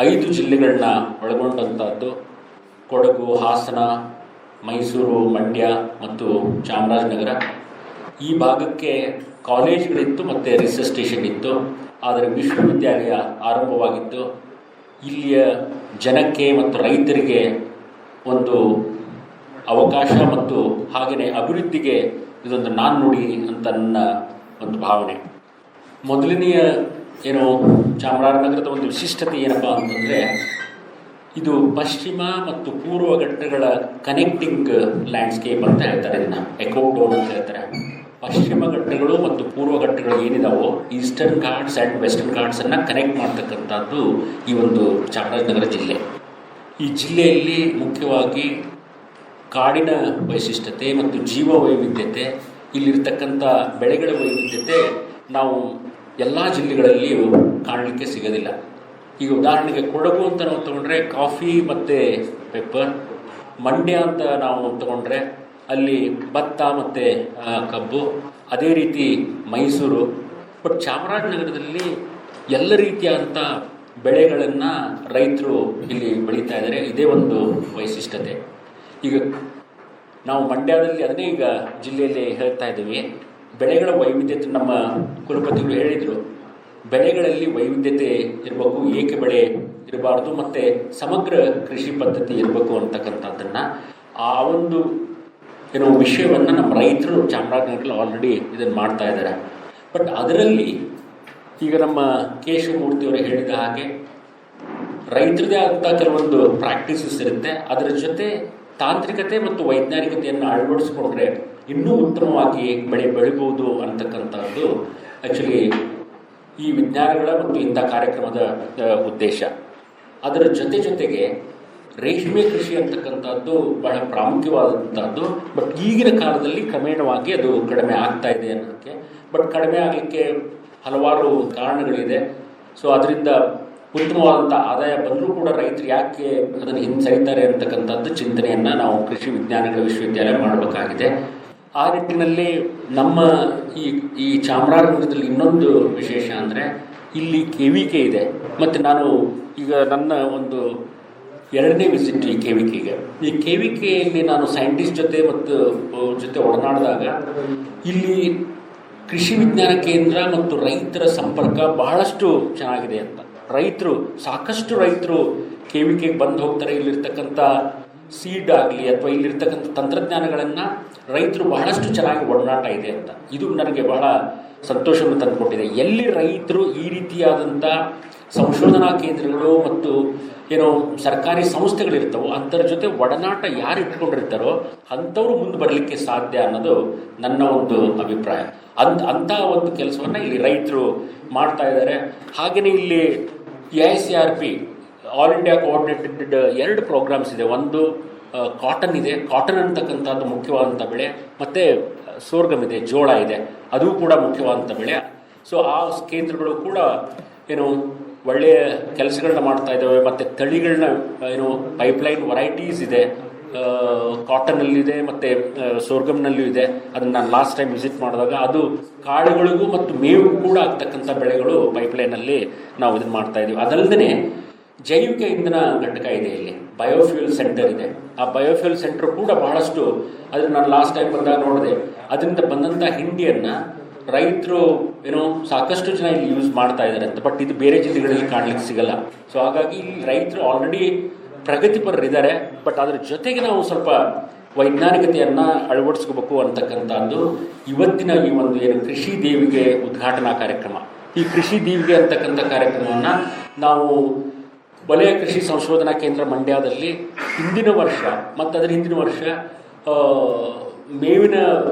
5 ಜಿಲ್ಲೆಗಳನ್ನ ಒಳಗೊಂಡಂಥದ್ದು. ಕೊಡಗು, ಹಾಸನ, ಮೈಸೂರು, ಮಂಡ್ಯ ಮತ್ತು ಚಾಮರಾಜನಗರ. ಈ ಭಾಗಕ್ಕೆ ಕಾಲೇಜ್ಗಳಿತ್ತು ಮತ್ತು ರಿಸರ್ಚ್ ಸ್ಟೇಷನ್ ಇತ್ತು. ಆದರೆ ವಿಶ್ವವಿದ್ಯಾಲಯ ಆರಂಭವಾಗಿತ್ತು ಇಲ್ಲಿಯ ಜನಕ್ಕೆ ಮತ್ತು ರೈತರಿಗೆ ಒಂದು ಅವಕಾಶ ಮತ್ತು ಹಾಗೆಯೇ ಅಭಿವೃದ್ಧಿಗೆ ಇದೊಂದು ನಾಣ್ಣುಡಿ ಅಂತ ನನ್ನ ಒಂದು ಭಾವನೆ. ಮೊದಲನೆಯ ಚಾಮರಾಜನಗರದ ಒಂದು ವಿಶಿಷ್ಟತೆ ಏನಪ್ಪ ಅಂತಂದರೆ, ಇದು ಪಶ್ಚಿಮ ಮತ್ತು ಪೂರ್ವ ಘಟ್ಟಗಳ ಕನೆಕ್ಟಿಂಗ್ ಲ್ಯಾಂಡ್ಸ್ಕೇಪ್ ಅಂತ ಹೇಳ್ತಾರೆ. ಇದನ್ನು ಎಕೋಟೋನ್ ಅಂತ ಹೇಳ್ತಾರೆ. ಪಶ್ಚಿಮ ಘಟ್ಟಗಳು ಮತ್ತು ಪೂರ್ವ ಘಟ್ಟಗಳು ಏನಿದಾವೋ ಈಸ್ಟರ್ನ್ ಘಾಟ್ಸ್ ಆ್ಯಂಡ್ ವೆಸ್ಟರ್ನ್ ಘಾಟ್ಸನ್ನು ಕನೆಕ್ಟ್ ಮಾಡ್ತಕ್ಕಂಥದ್ದು ಈ ಒಂದು ಚಾಮರಾಜನಗರ ಜಿಲ್ಲೆ. ಈ ಜಿಲ್ಲೆಯಲ್ಲಿ ಮುಖ್ಯವಾಗಿ ಕಾಡಿನ ವೈಶಿಷ್ಟ್ಯತೆ ಮತ್ತು ಜೀವ ವೈವಿಧ್ಯತೆ, ಇಲ್ಲಿರ್ತಕ್ಕಂಥ ಬೆಳೆಗಳ ವೈವಿಧ್ಯತೆ ನಾವು ಎಲ್ಲ ಜಿಲ್ಲೆಗಳಲ್ಲಿಯೂ ಕಾಣಲಿಕ್ಕೆ ಸಿಗೋದಿಲ್ಲ. ಈಗ ಉದಾಹರಣೆಗೆ ಕೊಡಗು ಅಂತ ನಾವು ತೊಗೊಂಡ್ರೆ ಕಾಫಿ ಮತ್ತು ಪೆಪ್ಪರ್, ಮಂಡ್ಯ ಅಂತ ನಾವು ತೊಗೊಂಡ್ರೆ ಅಲ್ಲಿ ಭತ್ತ ಮತ್ತು ಕಬ್ಬು, ಅದೇ ರೀತಿ ಮೈಸೂರು. ಬಟ್ ಚಾಮರಾಜನಗರದಲ್ಲಿ ಎಲ್ಲ ರೀತಿಯಾದಂಥ ಬೆಳೆಗಳನ್ನು ರೈತರು ಇಲ್ಲಿ ಬೆಳೀತಾ ಇದ್ದಾರೆ. ಇದೇ ಒಂದು ವೈಶಿಷ್ಟ್ಯತೆ. ಈಗ ನಾವು ಮಂಡ್ಯದಲ್ಲಿ ಅದನ್ನೇ ಈಗ ಜಿಲ್ಲೆಯಲ್ಲಿ ಹೇಳ್ತಾ ಇದ್ದೀವಿ. ಬೆಳೆಗಳ ವೈವಿಧ್ಯತೆ ನಮ್ಮ ಕುಲಪತಿಗಳು ಹೇಳಿದರು, ಬೆಳೆಗಳಲ್ಲಿ ವೈವಿಧ್ಯತೆ ಇರಬೇಕು, ಏಕ ಬೆಳೆ ಇರಬಾರ್ದು ಮತ್ತು ಸಮಗ್ರ ಕೃಷಿ ಪದ್ಧತಿ ಇರಬೇಕು ಅಂತಕ್ಕಂಥದ್ದನ್ನು, ಆ ಒಂದು ವಿಷಯವನ್ನು ನಮ್ಮ ರೈತರು ಚಾಮರಾಜನಗರದಲ್ಲಿ ಆಲ್ರೆಡಿ ಇದನ್ನು ಮಾಡ್ತಾ ಇದ್ದಾರೆ. ಬಟ್ ಅದರಲ್ಲಿ ಈಗ ನಮ್ಮ ಕೇಶವಮೂರ್ತಿಯವರು ಹೇಳಿದ ಹಾಗೆ ರೈತರದೇ ಆದಂಥ ಕೆಲವೊಂದು ಪ್ರಾಕ್ಟೀಸಸ್ ಇರುತ್ತೆ. ಅದರ ಜೊತೆ ತಾಂತ್ರಿಕತೆ ಮತ್ತು ವೈಜ್ಞಾನಿಕತೆಯನ್ನು ಅಳವಡಿಸಿಕೊಂಡ್ರೆ ಇನ್ನೂ ಉತ್ತಮವಾಗಿ ಬೆಳಿಬೋದು ಅಂತಕ್ಕಂಥದ್ದು ಆ್ಯಕ್ಚುಲಿ ಈ ವಿಜ್ಞಾನಗಳ ಮತ್ತು ಇಂಥ ಕಾರ್ಯಕ್ರಮದ ಉದ್ದೇಶ. ಅದರ ಜೊತೆಗೆ ರೇಷ್ಮೆ ಕೃಷಿ ಅಂತಕ್ಕಂಥದ್ದು ಬಹಳ ಪ್ರಾಮುಖ್ಯವಾದಂಥದ್ದು. ಬಟ್ ಈಗಿನ ಕಾಲದಲ್ಲಿ ಕ್ರಮೇಣವಾಗಿ ಅದು ಕಡಿಮೆ ಆಗ್ತಾ ಇದೆ ಅನ್ನೋದಕ್ಕೆ. ಬಟ್ ಕಡಿಮೆ ಆಗಲಿಕ್ಕೆ ಹಲವಾರು ಕಾರಣಗಳಿದೆ. ಅದರಿಂದ ಉತ್ತಮವಾದಂಥ ಆದಾಯ ಬಂದರೂ ಕೂಡ ರೈತರು ಯಾಕೆ ಅದನ್ನು ಹಿಂಸರಿತಾರೆ ಅಂತಕ್ಕಂಥದ್ದು ಚಿಂತನೆಯನ್ನು ನಾವು ಕೃಷಿ ವಿಜ್ಞಾನಗಳ ವಿಶ್ವವಿದ್ಯಾಲಯ ಮಾಡಬೇಕಾಗಿದೆ. ಆ ನಿಟ್ಟಿನಲ್ಲಿ ನಮ್ಮ ಈ ಚಾಮರಾಜನಗರದಲ್ಲಿ ಇನ್ನೊಂದು ವಿಶೇಷ ಅಂದರೆ ಇಲ್ಲಿ KVK ಇದೆ. ಮತ್ತು ನಾನು ಈಗ ನನ್ನ ಒಂದು 2ನೇ ವಿಸಿಟ್ ಈ KVKಗೆ. ಈ KVKಯಲ್ಲಿ ನಾನು ಸೈಂಟಿಸ್ಟ್ ಜೊತೆ ಒಡನಾಡಿದಾಗ ಇಲ್ಲಿ ಕೃಷಿ ವಿಜ್ಞಾನ ಕೇಂದ್ರ ಮತ್ತು ರೈತರ ಸಂಪರ್ಕ ಬಹಳಷ್ಟು ಚೆನ್ನಾಗಿದೆ ಅಂತ. ಸಾಕಷ್ಟು ರೈತರು KVKಗೆ ಬಂದು ಹೋಗ್ತಾರೆ. ಇಲ್ಲಿರ್ತಕ್ಕಂಥ ಸೀಡ್ ಆಗಲಿ ಅಥವಾ ಇಲ್ಲಿರ್ತಕ್ಕಂಥ ತಂತ್ರಜ್ಞಾನಗಳನ್ನು ರೈತರು ಬಹಳಷ್ಟು ಚೆನ್ನಾಗಿ ಒಡನಾಟ ಇದೆ ಅಂತ. ಇದು ನನಗೆ ಬಹಳ ಸಂತೋಷವನ್ನು ತಂದುಕೊಟ್ಟಿದೆ. ಎಲ್ಲಿ ರೈತರು ಈ ರೀತಿಯಾದಂಥ ಸಂಶೋಧನಾ ಕೇಂದ್ರಗಳು ಮತ್ತು ಸರ್ಕಾರಿ ಸಂಸ್ಥೆಗಳಿರ್ತಾವೋ ಅಂಥರ ಜೊತೆ ಒಡನಾಟ ಯಾರು ಇಟ್ಕೊಂಡಿರ್ತಾರೋ ಅಂಥವ್ರು ಮುಂದೆ ಬರಲಿಕ್ಕೆ ಸಾಧ್ಯ ಅನ್ನೋದು ನನ್ನ ಒಂದು ಅಭಿಪ್ರಾಯ. ಅಂಥ ಒಂದು ಕೆಲಸವನ್ನು ಇಲ್ಲಿ ರೈತರು ಮಾಡ್ತಾ ಇದ್ದಾರೆ. ಹಾಗೆಯೇ ಇಲ್ಲಿ AICRP all India coordinated 2 programmes ಇದೆ. ಒಂದು ಕಾಟನ್ ಇದೆ, ಕಾಟನ್ ಅಂತಕ್ಕಂಥದ್ದು ಮುಖ್ಯವಾದಂಥ ಬೆಳೆ, ಮತ್ತು ಸೋರ್ಗಮ್ ಇದೆ, ಜೋಳ ಇದೆ, ಅದು ಕೂಡ ಮುಖ್ಯವಾದಂಥ ಬೆಳೆ. ಸೊ ಆ ಕೇಂದ್ರಗಳು ಕೂಡ ಒಳ್ಳೆಯ ಕೆಲಸಗಳನ್ನ ಮಾಡ್ತಾ ಇದ್ದಾವೆ. ಮತ್ತು ತಳಿಗಳನ್ನ ಪೈಪ್ಲೈನ್ ವೆರೈಟೀಸ್ ಇದೆ, ಕಾಟನಲ್ಲಿದೆ ಮತ್ತು ಸೋರ್ಗಮ್ನಲ್ಲೂ ಇದೆ. ಅದನ್ನು ನಾನು ಲಾಸ್ಟ್ ಟೈಮ್ ವಿಸಿಟ್ ಮಾಡಿದಾಗ ಅದು ಕಾಳುಗಳಿಗೂ ಮತ್ತು ಮೇವು ಕೂಡ ಆಗ್ತಕ್ಕಂಥ ಬೆಳೆಗಳು ಪೈಪ್ಲೈನಲ್ಲಿ ನಾವು ಇದನ್ನು ಮಾಡ್ತಾ ಇದ್ದೀವಿ. ಅದಲ್ಲದೆ ಜೈವಿಕ ಇಂಧನ ಘಟಕ ಇದೆ, ಇಲ್ಲಿ ಬಯೋಫ್ಯೂಲ್ ಸೆಂಟರ್ ಇದೆ. ಆ ಬಯೋಫ್ಯೂಲ್ ಸೆಂಟರ್ ಕೂಡ ಬಹಳಷ್ಟು, ಅದನ್ನು ನಾನು ಲಾಸ್ಟ್ ಟೈಮ್ ಬಂದಾಗ ನೋಡಿದೆ, ಅದರಿಂದ ಬಂದಂಥ ಹಿಂಡಿಯನ್ನು ರೈತರು ಸಾಕಷ್ಟು ಜನ ಇಲ್ಲಿ ಯೂಸ್ ಮಾಡ್ತಾ ಇದ್ದಾರೆ ಅಂತ. ಬಟ್ ಇದು ಬೇರೆ ಜಿಲ್ಲೆಗಳಲ್ಲಿ ಕಾಣಲಿಕ್ಕೆ ಸಿಗಲ್ಲ. ಸೊ ಹಾಗಾಗಿ ಇಲ್ಲಿ ರೈತರು ಆಲ್ರೆಡಿ ಪ್ರಗತಿಪರರಿದ್ದಾರೆ. ಬಟ್ ಅದರ ಜೊತೆಗೆ ನಾವು ಸ್ವಲ್ಪ ವೈಜ್ಞಾನಿಕತೆಯನ್ನು ಅಳವಡಿಸ್ಕೋಬೇಕು ಅಂತಕ್ಕಂಥದ್ದು ಇವತ್ತಿನ ಈ ಒಂದು ಕೃಷಿ ದೇವಿಗೆ ಉದ್ಘಾಟನಾ ಕಾರ್ಯಕ್ರಮ. ಈ ಕೃಷಿ ದೇವಿಗೆ ಅಂತಕ್ಕಂಥ ಕಾರ್ಯಕ್ರಮವನ್ನು ನಾವು ವಲಯ ಕೃಷಿ ಸಂಶೋಧನಾ ಕೇಂದ್ರ ಮಂಡ್ಯದಲ್ಲಿ ಹಿಂದಿನ ವರ್ಷ ಮತ್ತು ಅದರ ಹಿಂದಿನ ವರ್ಷ ಮೇವಿನ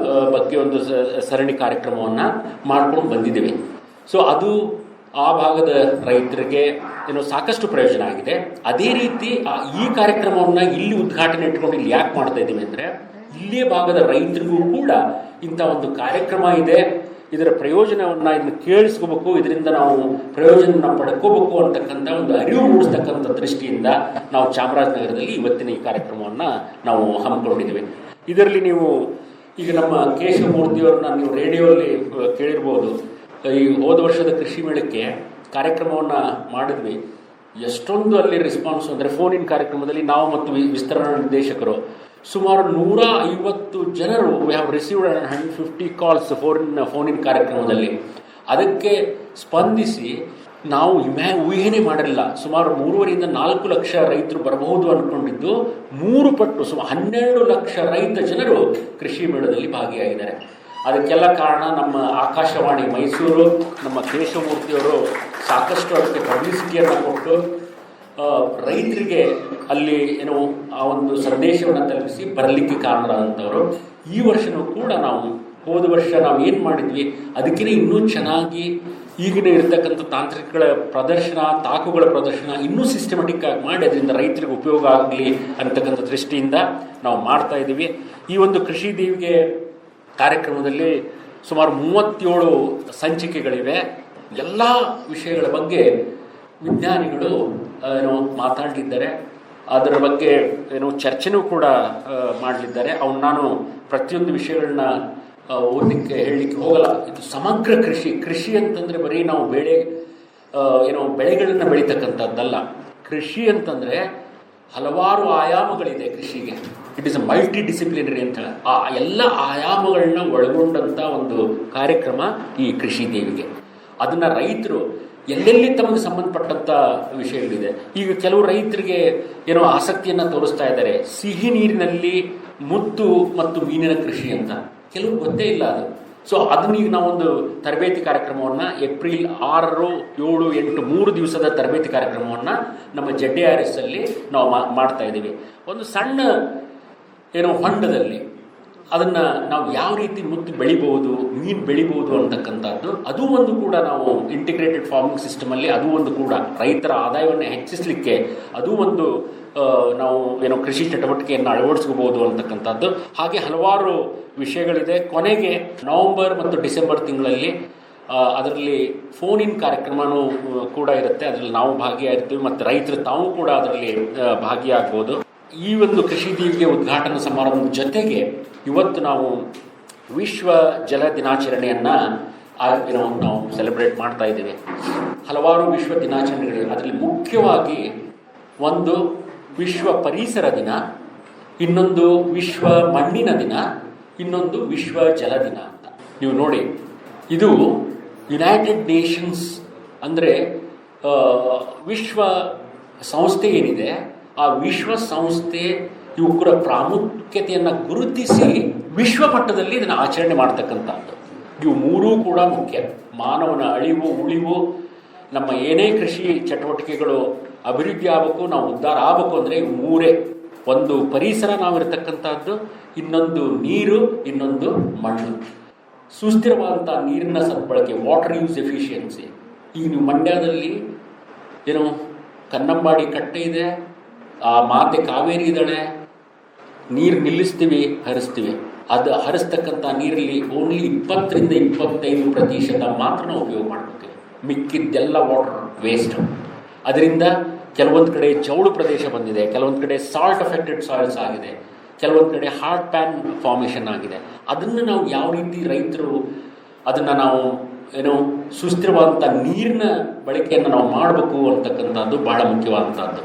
ಬಗ್ಗೆ ಒಂದು ಸರಣಿ ಕಾರ್ಯಕ್ರಮವನ್ನು ಮಾಡ್ಕೊಂಡು ಬಂದಿದ್ದೇವೆ. ಸೊ ಅದು ಆ ಭಾಗದ ರೈತರಿಗೆ ಸಾಕಷ್ಟು ಪ್ರಯೋಜನ ಆಗಿದೆ. ಅದೇ ರೀತಿ ಈ ಕಾರ್ಯಕ್ರಮವನ್ನು ಇಲ್ಲಿ ಉದ್ಘಾಟನೆ ಇಟ್ಕೊಂಡು ಇಲ್ಲಿ ಯಾಕೆ ಮಾಡ್ತಾ ಇದ್ದೀವಿ ಅಂದರೆ, ಇಲ್ಲಿಯ ಭಾಗದ ರೈತರಿಗೂ ಕೂಡ ಇಂಥ ಒಂದು ಕಾರ್ಯಕ್ರಮ ಇದೆ, ಇದರ ಪ್ರಯೋಜನವನ್ನು ಇದನ್ನು ಕೇಳಿಸ್ಕೋಬೇಕು, ಇದರಿಂದ ನಾವು ಪ್ರಯೋಜನ ಪಡ್ಕೋಬೇಕು ಅಂತಕ್ಕಂಥ ಒಂದು ಅರಿವು ಮೂಡಿಸ್ತಕ್ಕಂಥ ದೃಷ್ಟಿಯಿಂದ ನಾವು ಚಾಮರಾಜನಗರದಲ್ಲಿ ಇವತ್ತಿನ ಈ ಕಾರ್ಯಕ್ರಮವನ್ನು ನಾವು ಹಮ್ಮಿಕೊಂಡಿದ್ದೀವಿ. ಇದರಲ್ಲಿ ನೀವು ಈಗ ನಮ್ಮ ಕೇಶವಮೂರ್ತಿಯವ್ರನ್ನ ನೀವು ರೇಡಿಯೋಲ್ಲಿ ಕೇಳಿರ್ಬೋದು. ಈ ಹೋದ ವರ್ಷದ ಕೃಷಿ ಮೇಳಕ್ಕೆ ಕಾರ್ಯಕ್ರಮವನ್ನು ಮಾಡಿದ್ವಿ. ಎಷ್ಟೊಂದು ಅಲ್ಲಿ ರೆಸ್ಪಾನ್ಸ್ ಅಂದರೆ, ಫೋನ್-ಇನ್ ಕಾರ್ಯಕ್ರಮದಲ್ಲಿ ನಾವು ಮತ್ತು ವಿಸ್ತರಣಾ ನಿರ್ದೇಶಕರು ಸುಮಾರು 150 ಜನರು ವಿ ಹ್ಯಾವ್ ರಿಸೀವ್ಡ್ 150 ಕಾಲ್ಸ್ ಫೋನ್-ಇನ್ ಕಾರ್ಯಕ್ರಮದಲ್ಲಿ. ಅದಕ್ಕೆ ಸ್ಪಂದಿಸಿ ನಾವು ಊಹೆನೇ ಮಾಡಿರಲಿಲ್ಲ, ಸುಮಾರು 3.5 ರಿಂದ 4 ಲಕ್ಷ ರೈತರು ಬರಬಹುದು ಅಂದ್ಕೊಂಡಿದ್ದು 3 ಪಟ್ಟು ಸುಮಾರು 12 ಲಕ್ಷ ರೈತ ಜನರು ಕೃಷಿ ಮೇಳದಲ್ಲಿ ಭಾಗಿಯಾಗಿದ್ದಾರೆ. ಅದಕ್ಕೆಲ್ಲ ಕಾರಣ ನಮ್ಮ ಆಕಾಶವಾಣಿ ಮೈಸೂರು, ನಮ್ಮ ಕೇಶವಮೂರ್ತಿಯವರು ಸಾಕಷ್ಟು ಅದಕ್ಕೆ ಪಬ್ಲಿಸಿಟಿಯನ್ನು ಕೊಟ್ಟು ರೈತರಿಗೆ ಅಲ್ಲಿ ಆ ಒಂದು ಸಂದೇಶವನ್ನು ತಲುಪಿಸಿ ಬರಲಿಕ್ಕೆ ಕಾರಣರಾದಂಥವರು. ಈ ವರ್ಷವೂ ಕೂಡ ನಾವು ಹೋದ ವರ್ಷ ನಾವು ಏನು ಮಾಡಿದ್ವಿ ಅದಕ್ಕಿಂತ ಇನ್ನೂ ಚೆನ್ನಾಗಿ ಈಗಿನ ಇರತಕ್ಕಂಥ ತಾಂತ್ರಿಕಗಳ ಪ್ರದರ್ಶನ, ತಾಕುಗಳ ಪ್ರದರ್ಶನ ಇನ್ನೂ ಸಿಸ್ಟಮೆಟಿಕ್ ಆಗಿ ಮಾಡಿ ಅದರಿಂದ ರೈತರಿಗೆ ಉಪಯೋಗ ಆಗಲಿ ಅಂತಕ್ಕಂಥ ದೃಷ್ಟಿಯಿಂದ ನಾವು ಮಾಡ್ತಾ ಇದ್ದೀವಿ. ಈ ಒಂದು ಕೃಷಿ ದೇವಿಗೆ ಕಾರ್ಯಕ್ರಮದಲ್ಲಿ ಸುಮಾರು 37 ಸಂಚಿಕೆಗಳಿವೆ. ಎಲ್ಲ ವಿಷಯಗಳ ಬಗ್ಗೆ ವಿಜ್ಞಾನಿಗಳು ಮಾತಾಡಲಿದ್ದಾರೆ. ಅದರ ಬಗ್ಗೆ ಚರ್ಚೆನೂ ಕೂಡ ಮಾಡಲಿದ್ದಾರೆ. ಅವನು ನಾನು ಪ್ರತಿಯೊಂದು ವಿಷಯಗಳನ್ನ ಓದಲಿಕ್ಕೆ ಹೇಳಲಿಕ್ಕೆ ಹೋಗಲ್ಲ. ಇದು ಸಮಗ್ರ ಕೃಷಿ ಅಂತಂದರೆ ಬರೀ ನಾವು ಬೆಳೆಗಳನ್ನು ಬೆಳೀತಕ್ಕಂಥದ್ದಲ್ಲ. ಕೃಷಿ ಅಂತಂದರೆ ಹಲವಾರು ಆಯಾಮಗಳಿದೆ ಕೃಷಿಗೆ. It is a multi disciplinary ಅಂತ ಹೇಳಿ ಆ ಎಲ್ಲ ಆಯಾಮಗಳನ್ನ ಒಳಗೊಂಡಂಥ ಒಂದು ಕಾರ್ಯಕ್ರಮ ಈ ಕೃಷಿ ದೇವಿಗೆ. ಅದನ್ನು ರೈತರು ಎಲ್ಲೆಲ್ಲಿ ತಮಗೆ ಸಂಬಂಧಪಟ್ಟಂಥ ವಿಷಯಗಳಿದೆ. ಈಗ ಕೆಲವು ರೈತರಿಗೆ ಆಸಕ್ತಿಯನ್ನು ತೋರಿಸ್ತಾ ಇದ್ದಾರೆ, ಸಿಹಿ ನೀರಿನಲ್ಲಿ ಮುತ್ತು ಮತ್ತು ಮೀನಿನ ಕೃಷಿ ಅಂತ. ಕೆಲವು ಗೊತ್ತೇ ಇಲ್ಲ ಅದು. ಸೊ ಅದನ್ನ ಈಗ ನಾವೊಂದು ತರಬೇತಿ ಕಾರ್ಯಕ್ರಮವನ್ನು ಏಪ್ರಿಲ್ 6, 7, 8 3 ದಿವಸದ ತರಬೇತಿ ಕಾರ್ಯಕ್ರಮವನ್ನು ನಮ್ಮ ZARS ಅಲ್ಲಿ ನಾವು ಮಾಡ್ತಾ ಇದ್ದೀವಿ. ಒಂದು ಸಣ್ಣ ಹೊಂಡದಲ್ಲಿ ಅದನ್ನು ನಾವು ಯಾವ ರೀತಿ ಮುತ್ತು ಬೆಳಿಬೋದು, ಮೀನು ಬೆಳಿಬೋದು ಅಂತಕ್ಕಂಥದ್ದು, ಅದು ಒಂದು ಕೂಡ ನಾವು ಇಂಟಿಗ್ರೇಟೆಡ್ ಫಾರ್ಮಿಂಗ್ ಸಿಸ್ಟಮಲ್ಲಿ ಅದು ಒಂದು ಕೂಡ ರೈತರ ಆದಾಯವನ್ನು ಹೆಚ್ಚಿಸಲಿಕ್ಕೆ ಅದು ಒಂದು ನಾವು ಕೃಷಿ ಚಟುವಟಿಕೆಯನ್ನು ಅಳವಡಿಸ್ಕೋಬೋದು ಅಂತಕ್ಕಂಥದ್ದು. ಹಾಗೆ ಹಲವಾರು ವಿಷಯಗಳಿದೆ. ಕೊನೆಗೆ ನವೆಂಬರ್ ಮತ್ತು ಡಿಸೆಂಬರ್ ತಿಂಗಳಲ್ಲಿ ಅದರಲ್ಲಿ ಫೋನ್-ಇನ್ ಕಾರ್ಯಕ್ರಮವೂ ಕೂಡ ಇರುತ್ತೆ. ಅದರಲ್ಲಿ ನಾವು ಭಾಗಿಯಾಗಿರ್ತೀವಿ ಮತ್ತು ರೈತರು ತಾವು ಕೂಡ ಅದರಲ್ಲಿ ಭಾಗಿಯಾಗ್ಬೋದು. ಈ ಒಂದು ಕೃಷಿ ದೇವಿಗೆ ಉದ್ಘಾಟನಾ ಸಮಾರಂಭದ ಜೊತೆಗೆ ಇವತ್ತು ನಾವು ವಿಶ್ವ ಜಲ ದಿನಾಚರಣೆಯನ್ನು ನಾವು ಸೆಲೆಬ್ರೇಟ್ ಮಾಡ್ತಾ ಇದ್ದೀವಿ. ಹಲವಾರು ವಿಶ್ವ ದಿನಾಚರಣೆಗಳಿವೆ. ಅದರಲ್ಲಿ ಮುಖ್ಯವಾಗಿ ಒಂದು ವಿಶ್ವ ಪರಿಸರ ದಿನ, ಇನ್ನೊಂದು ವಿಶ್ವ ಮಣ್ಣಿನ ದಿನ, ಇನ್ನೊಂದು ವಿಶ್ವ ಜಲ ದಿನ ಅಂತ. ನೀವು ನೋಡಿ, ಇದು ಯುನೈಟೆಡ್ ನೇಷನ್ಸ್ ಅಂದರೆ ವಿಶ್ವ ಸಂಸ್ಥೆ ಏನಿದೆ, ಆ ವಿಶ್ವ ಸಂಸ್ಥೆ ಯುವಕರ ಪ್ರಾಮುಖ್ಯತೆಯನ್ನು ಗುರುತಿಸಿ ವಿಶ್ವ ಮಟ್ಟದಲ್ಲಿ ಇದನ್ನು ಆಚರಣೆ ಮಾಡ್ತಕ್ಕಂಥದ್ದು. ಇವು ಮೂರೂ ಕೂಡ ಮುಖ್ಯ. ಮಾನವನ ಅಳಿವು ಉಳಿವು, ನಮ್ಮ ಏನೇ ಕೃಷಿ ಚಟುವಟಿಕೆಗಳು ಅಭಿವೃದ್ಧಿ ಆಗಬೇಕು, ನಾವು ಉದ್ಧಾರ ಆಗಬೇಕು ಅಂದರೆ ಮೂರೇ. ಒಂದು ಪರಿಸರ ನಾವಿರತಕ್ಕಂಥದ್ದು, ಇನ್ನೊಂದು ನೀರು, ಇನ್ನೊಂದು ಮಣ್ಣು. ಸುಸ್ಥಿರವಾದಂಥ ನೀರಿನ ಸದ್ಬಳಕೆ, ವಾಟರ್ ಯೂಸ್ ಎಫಿಷಿಯನ್ಸಿ. ಈಗ ನೀವು ಮಂಡ್ಯದಲ್ಲಿ ಏನೋ ಕನ್ನಂಬಾಡಿ ಕಟ್ಟೆ ಇದೆ, ಆ ಮಾತೆ ಕಾವೇರಿ ಇದ್ದಾಳೆ, ನೀರು ನಿಲ್ಲಿಸ್ತೀವಿ, ಹರಿಸ್ತೀವಿ. ಅದು ಹರಿಸ್ತಕ್ಕಂಥ ನೀರಲ್ಲಿ ಓನ್ಲಿ 20-25% ಮಾತ್ರ ನಾವು ಉಪಯೋಗ ಮಾಡ್ಕೊತೀವಿ. ಮಿಕ್ಕಿದ್ದೆಲ್ಲ ವಾಟರ್ ವೇಸ್ಟ್. ಅದರಿಂದ ಕೆಲವೊಂದು ಕಡೆ ಚೌಳು ಪ್ರದೇಶ ಬಂದಿದೆ, ಕೆಲವೊಂದು ಕಡೆ ಸಾಲ್ಟ್ ಅಫೆಕ್ಟೆಡ್ ಸಾಯಿಲ್ಸ್ ಆಗಿದೆ, ಕೆಲವೊಂದು ಕಡೆ ಹಾರ್ಟ್ ಪ್ಯಾನ್ ಫಾರ್ಮೇಷನ್ ಆಗಿದೆ. ಅದನ್ನು ನಾವು ಯಾವ ರೀತಿ ರೈತರು ಅದನ್ನು ನಾವು ಸುಸ್ಥಿರವಾದಂಥ ನೀರಿನ ಬಳಕೆಯನ್ನು ನಾವು ಮಾಡಬೇಕು ಅಂತಕ್ಕಂಥದ್ದು ಬಹಳ ಮುಖ್ಯವಾದಂಥದ್ದು.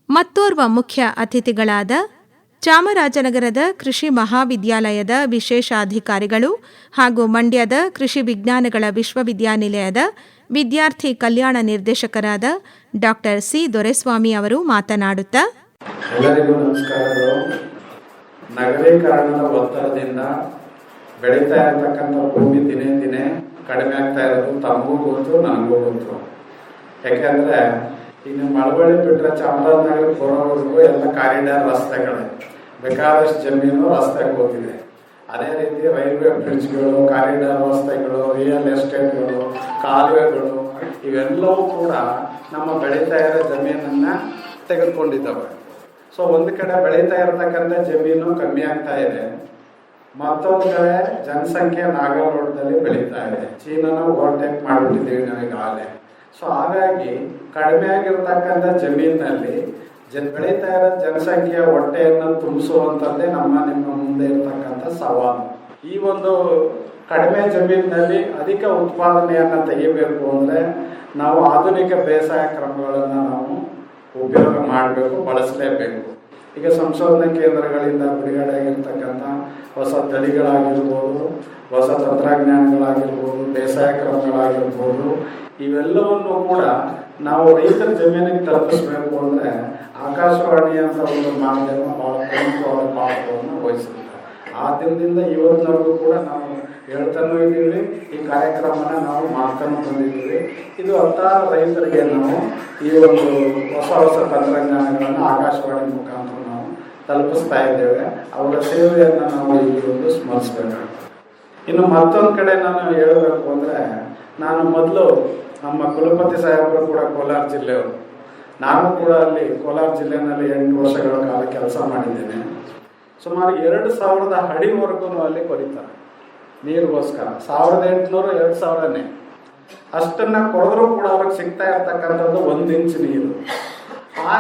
ಮತ್ತೋರ್ವ ಮುಖ್ಯ ಅತಿಥಿಗಳಾದ ಚಾಮರಾಜನಗರದ ಕೃಷಿ ಮಹಾವಿದ್ಯಾಲಯದ ವಿಶೇಷಾಧಿಕಾರಿಗಳು ಹಾಗೂ ಮಂಡ್ಯದ ಕೃಷಿ ವಿಜ್ಞಾನಗಳ ವಿಶ್ವವಿದ್ಯಾನಿಲಯದ ವಿದ್ಯಾರ್ಥಿ ಕಲ್ಯಾಣ ನಿರ್ದೇಶಕರಾದ ಡಾಕ್ಟರ್ ಸಿ ದೊರೆಸ್ವಾಮಿ ಅವರು ಮಾತನಾಡುತ್ತಾ, ಎಲ್ಲರಿಗೂ ನಮಸ್ಕಾರಗಳು. ನಗರೀಕರಣದ ಒತ್ತಡದಿಂದ ಬೆಳೀತಾ ಇರತಕ್ಕಂಥ ಭೂಮಿ ದಿನೇ ದಿನೇ ಕಡಿಮೆ ಆಗ್ತಾ ಇರೋದು ತಮಗೂ ಗೊತ್ತು, ನನಗೂ ಗೊತ್ತು. ಯಾಕೆಂದರೆ ಇನ್ನು ಮಳವಳ್ಳಿ ಬಿಟ್ಟರೆ ಚಾಮರಾಜನಗರ ಬರೋವರೆಗೂ ಎಲ್ಲ ಕಾರಿಡಾರ್ ರಸ್ತೆಗಳೇ, ಬೇಕಾದಷ್ಟು ಜಮೀನು ರಸ್ತೆಗೆ ಹೋಗಿದೆ. ಅದೇ ರೀತಿ ರೈಲ್ವೆ ಬ್ರಿಡ್ಜ್ಗಳು, ಕಾರಿಡಾರ್ ರಸ್ತೆಗಳು, ರಿಯಲ್ ಎಸ್ಟೇಟ್ಗಳು, ಕಾಲುವೆಗಳು ಇವೆಲ್ಲವೂ ಕೂಡ ನಮ್ಮ ಬೆಳೀತಾ ಇರೋ ಜಮೀನನ್ನು ತೆಗೆದುಕೊಂಡಿದ್ದಾವೆ. ಸೊ ಒಂದು ಕಡೆ ಬೆಳೀತಾ ಇರತಕ್ಕಂಥ ಜಮೀನು ಕಮ್ಮಿ ಆಗ್ತಾ ಇದೆ, ಮತ್ತೊಂದು ಕಡೆ ಜನಸಂಖ್ಯೆ ನಾಗಾಲೋಟದಲ್ಲಿ ಬೆಳೀತಾ ಇದೆ. ಚೀನಾನ ಓವರ್ಟೇಕ್ ಮಾಡಿಬಿಟ್ಟಿದ್ದೀವಿ ನಾವೀಗಾಗಲೇ. ಸೊ ಹಾಗಾಗಿ ಕಡಿಮೆ ಆಗಿರ್ತಕ್ಕಂಥ ಜಮೀನಿನಲ್ಲಿ ಬೆಳೀತಾ ಇರೋ ಜನಸಂಖ್ಯೆಯ ಹೊಟ್ಟೆಯನ್ನು ತುಂಬಿಸುವಂಥದ್ದೇ ನಿಮ್ಮ ಮುಂದೆ ಇರತಕ್ಕಂಥ ಸವಾಲು. ಈ ಒಂದು ಕಡಿಮೆ ಜಮೀನಿನಲ್ಲಿ ಅಧಿಕ ಉತ್ಪಾದನೆಯನ್ನು ತೆಗಿಬೇಕು ಅಂದರೆ ನಾವು ಆಧುನಿಕ ಬೇಸಾಯ ಕ್ರಮಗಳನ್ನು ನಾವು ಉಪಯೋಗ ಮಾಡಬೇಕು, ಬಳಸಲೇಬೇಕು. ಈಗ ಸಂಶೋಧನಾ ಕೇಂದ್ರಗಳಿಂದ ಬಿಡುಗಡೆ ಆಗಿರ್ತಕ್ಕಂಥ ಹೊಸ ತಳಿಗಳಾಗಿರ್ಬೋದು, ಹೊಸ ತಂತ್ರಜ್ಞಾನಗಳಾಗಿರ್ಬೋದು, ಬೇಸಾಯ ಕ್ರಮಗಳಾಗಿರ್ಬೋದು, ಇವೆಲ್ಲವನ್ನು ಕೂಡ ನಾವು ರೈತರ ಜಮೀನಿಗೆ ತಲುಪಿಸಬೇಕು ಅಂದರೆ ಆಕಾಶವಾಣಿ ಅಂತ ಒಂದು ಮಾಧ್ಯಮ ಭಾಳ ಪ್ರಮುಖವಾದ ಪಾತ್ರವನ್ನು ವಹಿಸುತ್ತೆ. ಆ ದಿನದಿಂದ ಇವತ್ತಿನವರೆಗೂ ಕೂಡ ನಾವು ಹೇಳ್ತಾನೂ ಇದ್ದೀವಿ, ಈ ಕಾರ್ಯಕ್ರಮನ ನಾವು ಮಾಡ್ತಾನೂ ಬಂದಿದ್ದೀವಿ. ಇದು ಹತ್ತಾರು ರೈತರಿಗೆ ನಾವು ಈ ಒಂದು ಹೊಸ ಹೊಸ ತಂತ್ರಜ್ಞಾನಗಳನ್ನು ಆಕಾಶವಾಣಿ ಮುಖಾಂತರ ನಾವು ತಲುಪಿಸ್ತಾ ಇದ್ದೇವೆ. ಅವರ ಸೇವೆಯನ್ನು ನಾವು ಇಲ್ಲಿ ಒಂದು ಸ್ಮರಿಸಬೇಕಾಗ್ತದೆ. ಇನ್ನು ಮತ್ತೊಂದು ಕಡೆ ನಾನು ಹೇಳಬೇಕು ಅಂದರೆ, ನಾನು ಮೊದಲು ನಮ್ಮ ಕುಲಪತಿ ಸಾಹೇಬರು ಕೂಡ ಕೋಲಾರ ಜಿಲ್ಲೆಯವರು. ನಾನು ಕೂಡ ಅಲ್ಲಿ ಕೋಲಾರ ಜಿಲ್ಲೆಯಲ್ಲಿ 8 ವರ್ಷಗಳ ಕಾಲ ಕೆಲಸ ಮಾಡಿದ್ದೇನೆ. ಸುಮಾರು 2000 ಅಡಿವರೆಗೂ ಅಲ್ಲಿ ಕೊರಿತಾರೆ ನೀರಿಗೋಸ್ಕರ. 1800-2000 ಅಷ್ಟನ್ನು ಕೊಡಿದ್ರೂ ಕೂಡ ಅವ್ರಿಗೆ ಸಿಗ್ತಾ ಇರ್ತಕ್ಕಂಥದ್ದು 1 ಇಂಚ್ ನೀರು. ಆ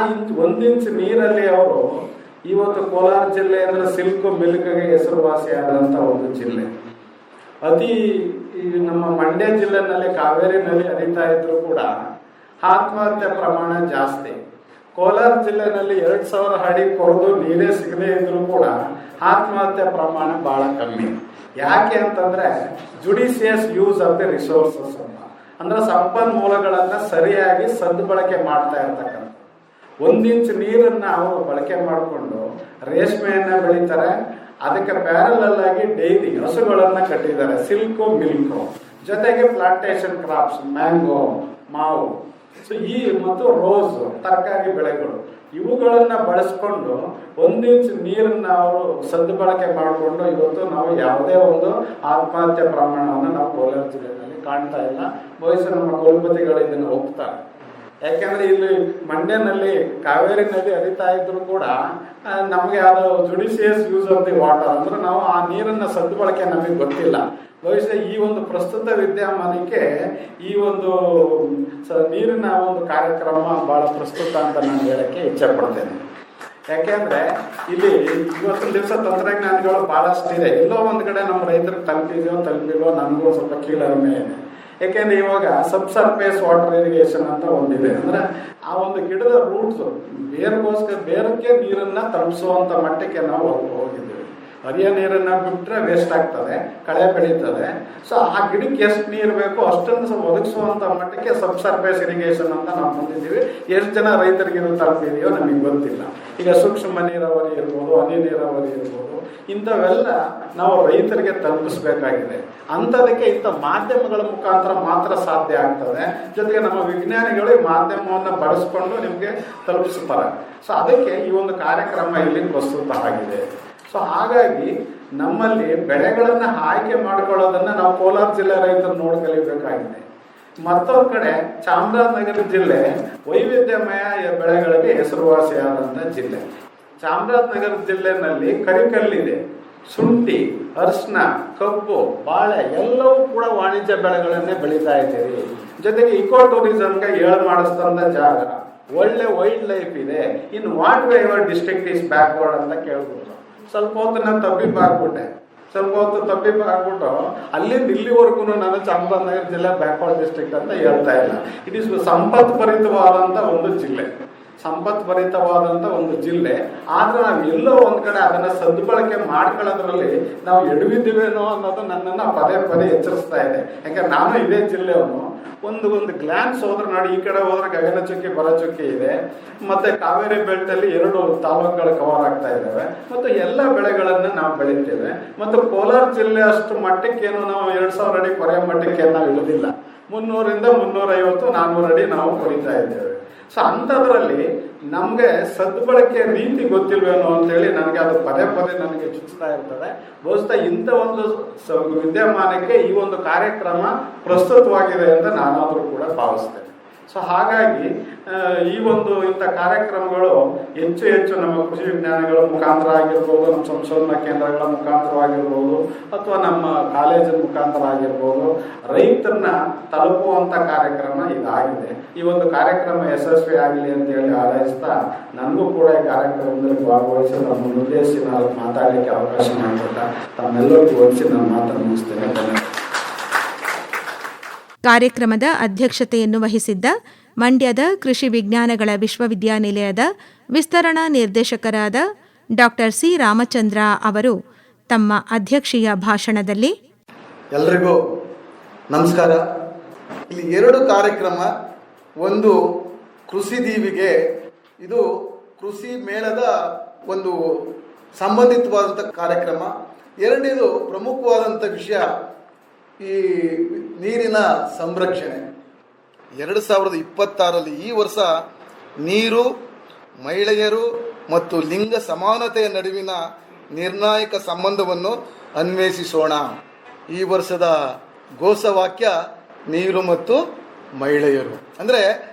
1 ಇಂಚ್ ನೀರಲ್ಲಿ ಅವರು ಇವತ್ತು ಕೋಲಾರ ಜಿಲ್ಲೆ ಅಂದರೆ ಸಿಲ್ಕ್ ಮಿಲ್ಕ್ಗೆ ಹೆಸರುವಾಸಿಯಾದಂಥ ಒಂದು ಜಿಲ್ಲೆ. ಅತಿ ನಮ್ಮ ಮಂಡ್ಯ ಜಿಲ್ಲೆನಲ್ಲಿ ಕಾವೇರಿ ನದಿ ಹರಿತಾ ಇದ್ರು ಕೂಡ ಆತ್ಮಹತ್ಯೆ ಪ್ರಮಾಣ ಜಾಸ್ತಿ. ಕೋಲಾರ ಜಿಲ್ಲೆನಲ್ಲಿ 2000 ಅಡಿ ಕೊರೆದು ನೀರೇ ಸಿಗದೇ ಇದ್ರೂ ಕೂಡ ಆತ್ಮಹತ್ಯೆ ಪ್ರಮಾಣ ಬಹಳ ಕಮ್ಮಿ. ಯಾಕೆ ಅಂತಂದ್ರೆ judicious use of the resources ಅಂತ, ಅಂದ್ರೆ ಸಂಪನ್ಮೂಲಗಳನ್ನು ಸರಿಯಾಗಿ ಸದ್ಬಳಕೆ ಮಾಡ್ತಾ ಇರ್ತಕ್ಕಂಥ. 1 ಇಂಚ್ ನೀರನ್ನು ಅವರು ಬಳಕೆ ಮಾಡಿಕೊಂಡು ರೇಷ್ಮೆಯನ್ನ ಬೆಳೀತಾರೆ. ಅದಕ್ಕೆ ಪ್ಯಾರಲಲ್ ಆಗಿ ಡೈರಿ ಹಸುಗಳನ್ನು ಕಟ್ಟಿದ್ದಾರೆ, ಸಿಲ್ಕು ಮಿಲ್ಕು, ಜೊತೆಗೆ ಪ್ಲಾಂಟೇಶನ್ ಕ್ರಾಪ್ಸ್, ಮ್ಯಾಂಗೋ, ಮಾವು, ಸೊ ಈ ಮತ್ತು ರೋಸ್ ತರಕಾರಿ ಬೆಳೆಗಳು, ಇವುಗಳನ್ನು ಬಳಸ್ಕೊಂಡು 1 ಇಂಚ್ ನೀರನ್ನ ಅವರು ಸದ್ಬಳಕೆ ಮಾಡಿಕೊಂಡು ಇವತ್ತು ನಾವು ಯಾವುದೇ ಒಂದು ಆತ್ಮಹತ್ಯೆ ಪ್ರಮಾಣವನ್ನು ನಾವು ಕೋಲಾರ ಜಿಲ್ಲೆಯಲ್ಲಿ ಕಾಣ್ತಾ ಇಲ್ಲ. ಬಹುಶಃ ನಮ್ಮ ಕುಲಪತಿಗಳು ಇದನ್ನು ಒಪ್ತಾರೆ. ಯಾಕೆಂದ್ರೆ ಇಲ್ಲಿ ಮಂಡ್ಯನಲ್ಲಿ ಕಾವೇರಿ ನದಿ ಹರಿತಾ ಇದ್ರು ಕೂಡ ನಮಗೆ ಅದು judicious use of the water ಅಂದ್ರೆ ನಾವು ಆ ನೀರನ್ನ ಸದ್ಬಳಕೆ ನಮಗೆ ಗೊತ್ತಿಲ್ಲ. ಬಹುಶಃ ಈ ಒಂದು ಪ್ರಸ್ತುತ ವಿದ್ಯಮಾನಕ್ಕೆ ಈ ಒಂದು ನೀರಿನ ಒಂದು ಕಾರ್ಯಕ್ರಮ ಬಹಳ ಪ್ರಸ್ತುತ ಅಂತ ನಾನು ಹೇಳಕ್ಕೆ ಇಚ್ಛೆ ಪಡ್ತೇನೆ. ಯಾಕೆಂದ್ರೆ ಇಲ್ಲಿ ಇವತ್ತಿನ ದಿವಸ ತಂತ್ರಜ್ಞಾನಗಳು ಬಹಳಷ್ಟು ಇದೆ. ಎಲ್ಲೋ ಒಂದು ಕಡೆ ನಮ್ಮ ರೈತರಿಗೆ ತಲುಪಿಲ್ವೋ ನನಗೂ ಸ್ವಲ್ಪ ಕೀಳರಿಮೆ ಇದೆ. ಯಾಕೆಂದ್ರೆ ಇವಾಗ ಸಬ್ ಸರ್ಫೇಸ್ ವಾಟರ್ ಇರಿಗೇಷನ್ ಅಂತ ಒಂದಿದೆ. ಅಂದ್ರೆ ಆ ಒಂದು ಗಿಡದ ರೂಟ್ಸ್ ಬೇರ್ಗೆ ನೀರನ್ನ ತಲುಪಿಸುವಂತ ಮಟ್ಟಕ್ಕೆ ನಾವು ಹೋಗಿದ್ದೀವಿ. ಹರಿಯ ನೀರನ್ನು ಬಿಟ್ಟರೆ ವೇಸ್ಟ್ ಆಗ್ತದೆ, ಕಳೆ ಬೆಳೀತದೆ. ಸೊ ಆ ಗಿಡಕ್ಕೆ ಎಷ್ಟು ನೀರು ಬೇಕೋ ಅಷ್ಟನ್ನು ಒದಗಿಸುವಂಥ ಮಟ್ಟಕ್ಕೆ ಸಬ್ಸರ್ಫೇಸ್ ಇರಿಗೇಷನ್ ಅಂತ ನಾವು ಬಂದಿದ್ದೀವಿ. ಎಷ್ಟು ಜನ ರೈತರಿಗೆ ಇದು ತಲುಪಿದೆಯೋ ನಮಗೆ ಗೊತ್ತಿಲ್ಲ. ಈಗ ಸೂಕ್ಷ್ಮ ನೀರಾವರಿ ಇರ್ಬೋದು, ಹನಿ ನೀರಾವರಿ ಇರ್ಬೋದು, ಇಂಥವೆಲ್ಲ ನಾವು ರೈತರಿಗೆ ತಲುಪಿಸ್ಬೇಕಾಗಿದೆ. ಅಂಥದಕ್ಕೆ ಇಂಥ ಮಾಧ್ಯಮಗಳ ಮುಖಾಂತರ ಮಾತ್ರ ಸಾಧ್ಯ ಆಗ್ತದೆ. ಜೊತೆಗೆ ನಮ್ಮ ವಿಜ್ಞಾನಿಗಳು ಈ ಮಾಧ್ಯಮವನ್ನು ಬಳಸ್ಕೊಂಡು ನಿಮಗೆ ತಲುಪಿಸ್ತಾರೆ. ಸೊ ಅದಕ್ಕೆ ಈ ಒಂದು ಕಾರ್ಯಕ್ರಮ ಇಲ್ಲಿ ಪ್ರಸ್ತುತ ಆಗಿದೆ. ಸೊ ಹಾಗಾಗಿ ನಮ್ಮಲ್ಲಿ ಬೆಳೆಗಳನ್ನು ಆಯ್ಕೆ ಮಾಡ್ಕೊಳ್ಳೋದನ್ನು ನಾವು ಕೋಲಾರ ಜಿಲ್ಲೆ ರೈತರು ನೋಡ್ಕಲಿಬೇಕಾಗಿದೆ. ಮತ್ತೊಂದು ಕಡೆ ಚಾಮರಾಜನಗರ ಜಿಲ್ಲೆ ವೈವಿಧ್ಯಮಯ ಬೆಳೆಗಳಿಗೆ ಹೆಸರುವಾಸಿಯಾದಂಥ ಜಿಲ್ಲೆ. ಚಾಮರಾಜನಗರ ಜಿಲ್ಲೆನಲ್ಲಿ ಕರಿಕಲ್ಲಿದೆ, ಶುಂಠಿ, ಅರಿಶಿನ, ಕಬ್ಬು, ಬಾಳೆ ಎಲ್ಲವೂ ಕೂಡ ವಾಣಿಜ್ಯ ಬೆಳೆಗಳನ್ನೇ ಬೆಳೀತಾ ಇದ್ದೀರಿ. ಜೊತೆಗೆ ಇಕೋ ಟೂರಿಸಮ್ಗೆ ಏಳು ಮಾಡಿಸ್ತಂಥ ಜಾಗ, ಒಳ್ಳೆ ವೈಲ್ಡ್ ಲೈಫ್ ಇದೆ. ಇನ್ನು what way your district is backward ಅಂತ ಕೇಳ್ಬೋದು. ಸ್ವಲ್ಪ ಹೊತ್ತು ನಾನು ತಬ್ಬಿಬ್ಬಾಗ್ಬಿಟ್ಟೆ. ಅಲ್ಲಿಂದ ಇಲ್ಲಿವರೆಗೂ ನಾನು ಚಾಮರಾಜನಗರ ಜಿಲ್ಲೆ ಬ್ಯಾಕ್ವರ್ಡ್ ಡಿಸ್ಟ್ರಿಕ್ಟ್ ಅಂತ ಹೇಳ್ತಾ ಇಲ್ಲ. ಇಟ್ ಈಸ್ ಸಂಪತ್ಭರಿತವಾದಂಥ ಒಂದು ಜಿಲ್ಲೆ, ಸಂಪತ್ಭರಿತವಾದಂಥ ಒಂದು ಜಿಲ್ಲೆ. ಆದರೆ ನಾವು ಎಲ್ಲೋ ಒಂದು ಕಡೆ ಅದನ್ನು ಸದ್ಬಳಕೆ ಮಾಡ್ಕೊಳ್ಳೋದ್ರಲ್ಲಿ ನಾವು ಎಡವಿದ್ದೀವೇನೋ ಅನ್ನೋದು ನನ್ನನ್ನು ಪದೇ ಪದೇ ಎಚ್ಚರಿಸ್ತಾ ಇದೆ. ಯಾಕಂದ್ರೆ ನಾನು ಇದೇ ಜಿಲ್ಲೆಯವನು. ಒಂದು ಗ್ಲಾನ್ಸ್ ಹೋದ್ರೆ ನೋಡಿ, ಈ ಕಡೆ ಹೋದ್ರೆ ಗಗನಚುಕ್ಕಿ ಬರಚುಕ್ಕಿ ಇದೆ, ಮತ್ತೆ ಕಾವೇರಿ ಬೆಲ್ಟಲ್ಲಿ 2 ತಾಲೂಕುಗಳು ಕವರ್ ಆಗ್ತಾ ಇದ್ದಾವೆ, ಮತ್ತು ಎಲ್ಲ ಬೆಳೆಗಳನ್ನು ನಾವು ಬೆಳಿತೇವೆ. ಮತ್ತು ಕೋಲಾರ ಜಿಲ್ಲೆ ಅಷ್ಟು ಮಟ್ಟಕ್ಕೇನು ನಾವು 2000 ಅಡಿ ಕೊರೆಯ ಮಟ್ಟಕ್ಕೆ ನಾವು ಇಳಿದಿಲ್ಲ. 300ರಿಂದ 350, 400 ಅಡಿ ನಾವು ಕೊರಿತಾ ಇದ್ದೇವೆ. ಸೊ ಅಂಥದ್ರಲ್ಲಿ ನಮಗೆ ಸದ್ಬಳಕೆ ರೀತಿ ಗೊತ್ತಿಲ್ವೇನೋ ಅಂತೇಳಿ ನನಗೆ ಅದು ಪದೇ ಪದೇ ನನಗೆ ಚುಚ್ಚುತ್ತಾ ಇರ್ತದೆ. ಬಹುಶಃ ಇಂಥ ಒಂದು ವಿದ್ಯಮಾನಕ್ಕೆ ಈ ಒಂದು ಕಾರ್ಯಕ್ರಮ ಪ್ರಸ್ತುತವಾಗಿದೆ ಅಂತ ನಾನಾದರೂ ಕೂಡ ಭಾವಿಸ್ತೇನೆ. ಸೊ ಹಾಗಾಗಿ ಈ ಒಂದು ಇಂಥ ಕಾರ್ಯಕ್ರಮಗಳು ಹೆಚ್ಚು ಹೆಚ್ಚು ನಮ್ಮ ಕೃಷಿ ವಿಜ್ಞಾನಿಗಳ ಮುಖಾಂತರ ಆಗಿರ್ಬೋದು, ನಮ್ಮ ಸಂಶೋಧನಾ ಕೇಂದ್ರಗಳ ಮುಖಾಂತರವಾಗಿರ್ಬೋದು, ಅಥವಾ ನಮ್ಮ ಕಾಲೇಜಿನ ಮುಖಾಂತರ ಆಗಿರ್ಬೋದು, ರೈತರನ್ನ ತಲುಪುವಂಥ ಕಾರ್ಯಕ್ರಮ ಇದಾಗಿದೆ. ಈ ಒಂದು ಕಾರ್ಯಕ್ರಮ ಯಶಸ್ವಿ ಆಗಲಿ ಅಂತ ಹೇಳಿ ಹಾರೈಸ್ತಾ, ನನಗೂ ಕೂಡ ಈ ಕಾರ್ಯಕ್ರಮದಲ್ಲಿ ಭಾಗವಹಿಸಿ ನಮ್ಮ ಉದ್ದೇಶಿಸಿ ನಾನು ಮಾತಾಡಲಿಕ್ಕೆ ಅವಕಾಶ ಮಾಡಿಕೊಟ್ಟ ತಮ್ಮೆಲ್ಲರಿಗೂ ಹೊಲಿಸಿ ನಾನು ಮಾತನ್ನು ಮುಗಿಸ್ತೇನೆ. ಧನ್ಯವಾದ. ಕಾರ್ಯಕ್ರಮದ ಅಧ್ಯಕ್ಷತೆಯನ್ನು ವಹಿಸಿದ್ದ ಮಂಡ್ಯದ ಕೃಷಿ ವಿಜ್ಞಾನಗಳ ವಿಶ್ವವಿದ್ಯಾನಿಲಯದ ವಿಸ್ತರಣಾ ನಿರ್ದೇಶಕರಾದ ಡಾಕ್ಟರ್ ಸಿ ರಾಮಚಂದ್ರ ಅವರು ತಮ್ಮ ಅಧ್ಯಕ್ಷೀಯ ಭಾಷಣದಲ್ಲಿ ಎಲ್ರಿಗೂ ನಮಸ್ಕಾರ. ಇಲ್ಲಿ 2 ಕಾರ್ಯಕ್ರಮ, ಒಂದು ಕೃಷಿ ದೀವಿಗೆ, ಇದು ಕೃಷಿ ಮೇಳದ ಒಂದು ಸಂಬಂಧಿತವಾದಂಥ ಕಾರ್ಯಕ್ರಮ. ಎರಡನೇದು ಪ್ರಮುಖವಾದಂಥ ವಿಷಯ ಈ ನೀರಿನ ಸಂರಕ್ಷಣೆ. 2026ರಲ್ಲಿ ಈ ವರ್ಷ ನೀರು, ಮಹಿಳೆಯರು ಮತ್ತು ಲಿಂಗ ಸಮಾನತೆಯ ನಡುವಿನ ನಿರ್ಣಾಯಕ ಸಂಬಂಧವನ್ನು ಅನ್ವೇಷಿಸೋಣ. ಈ ವರ್ಷದ ಘೋಷವಾಕ್ಯ ನೀರು ಮತ್ತು ಮಹಿಳೆಯರು. ಅಂದರೆ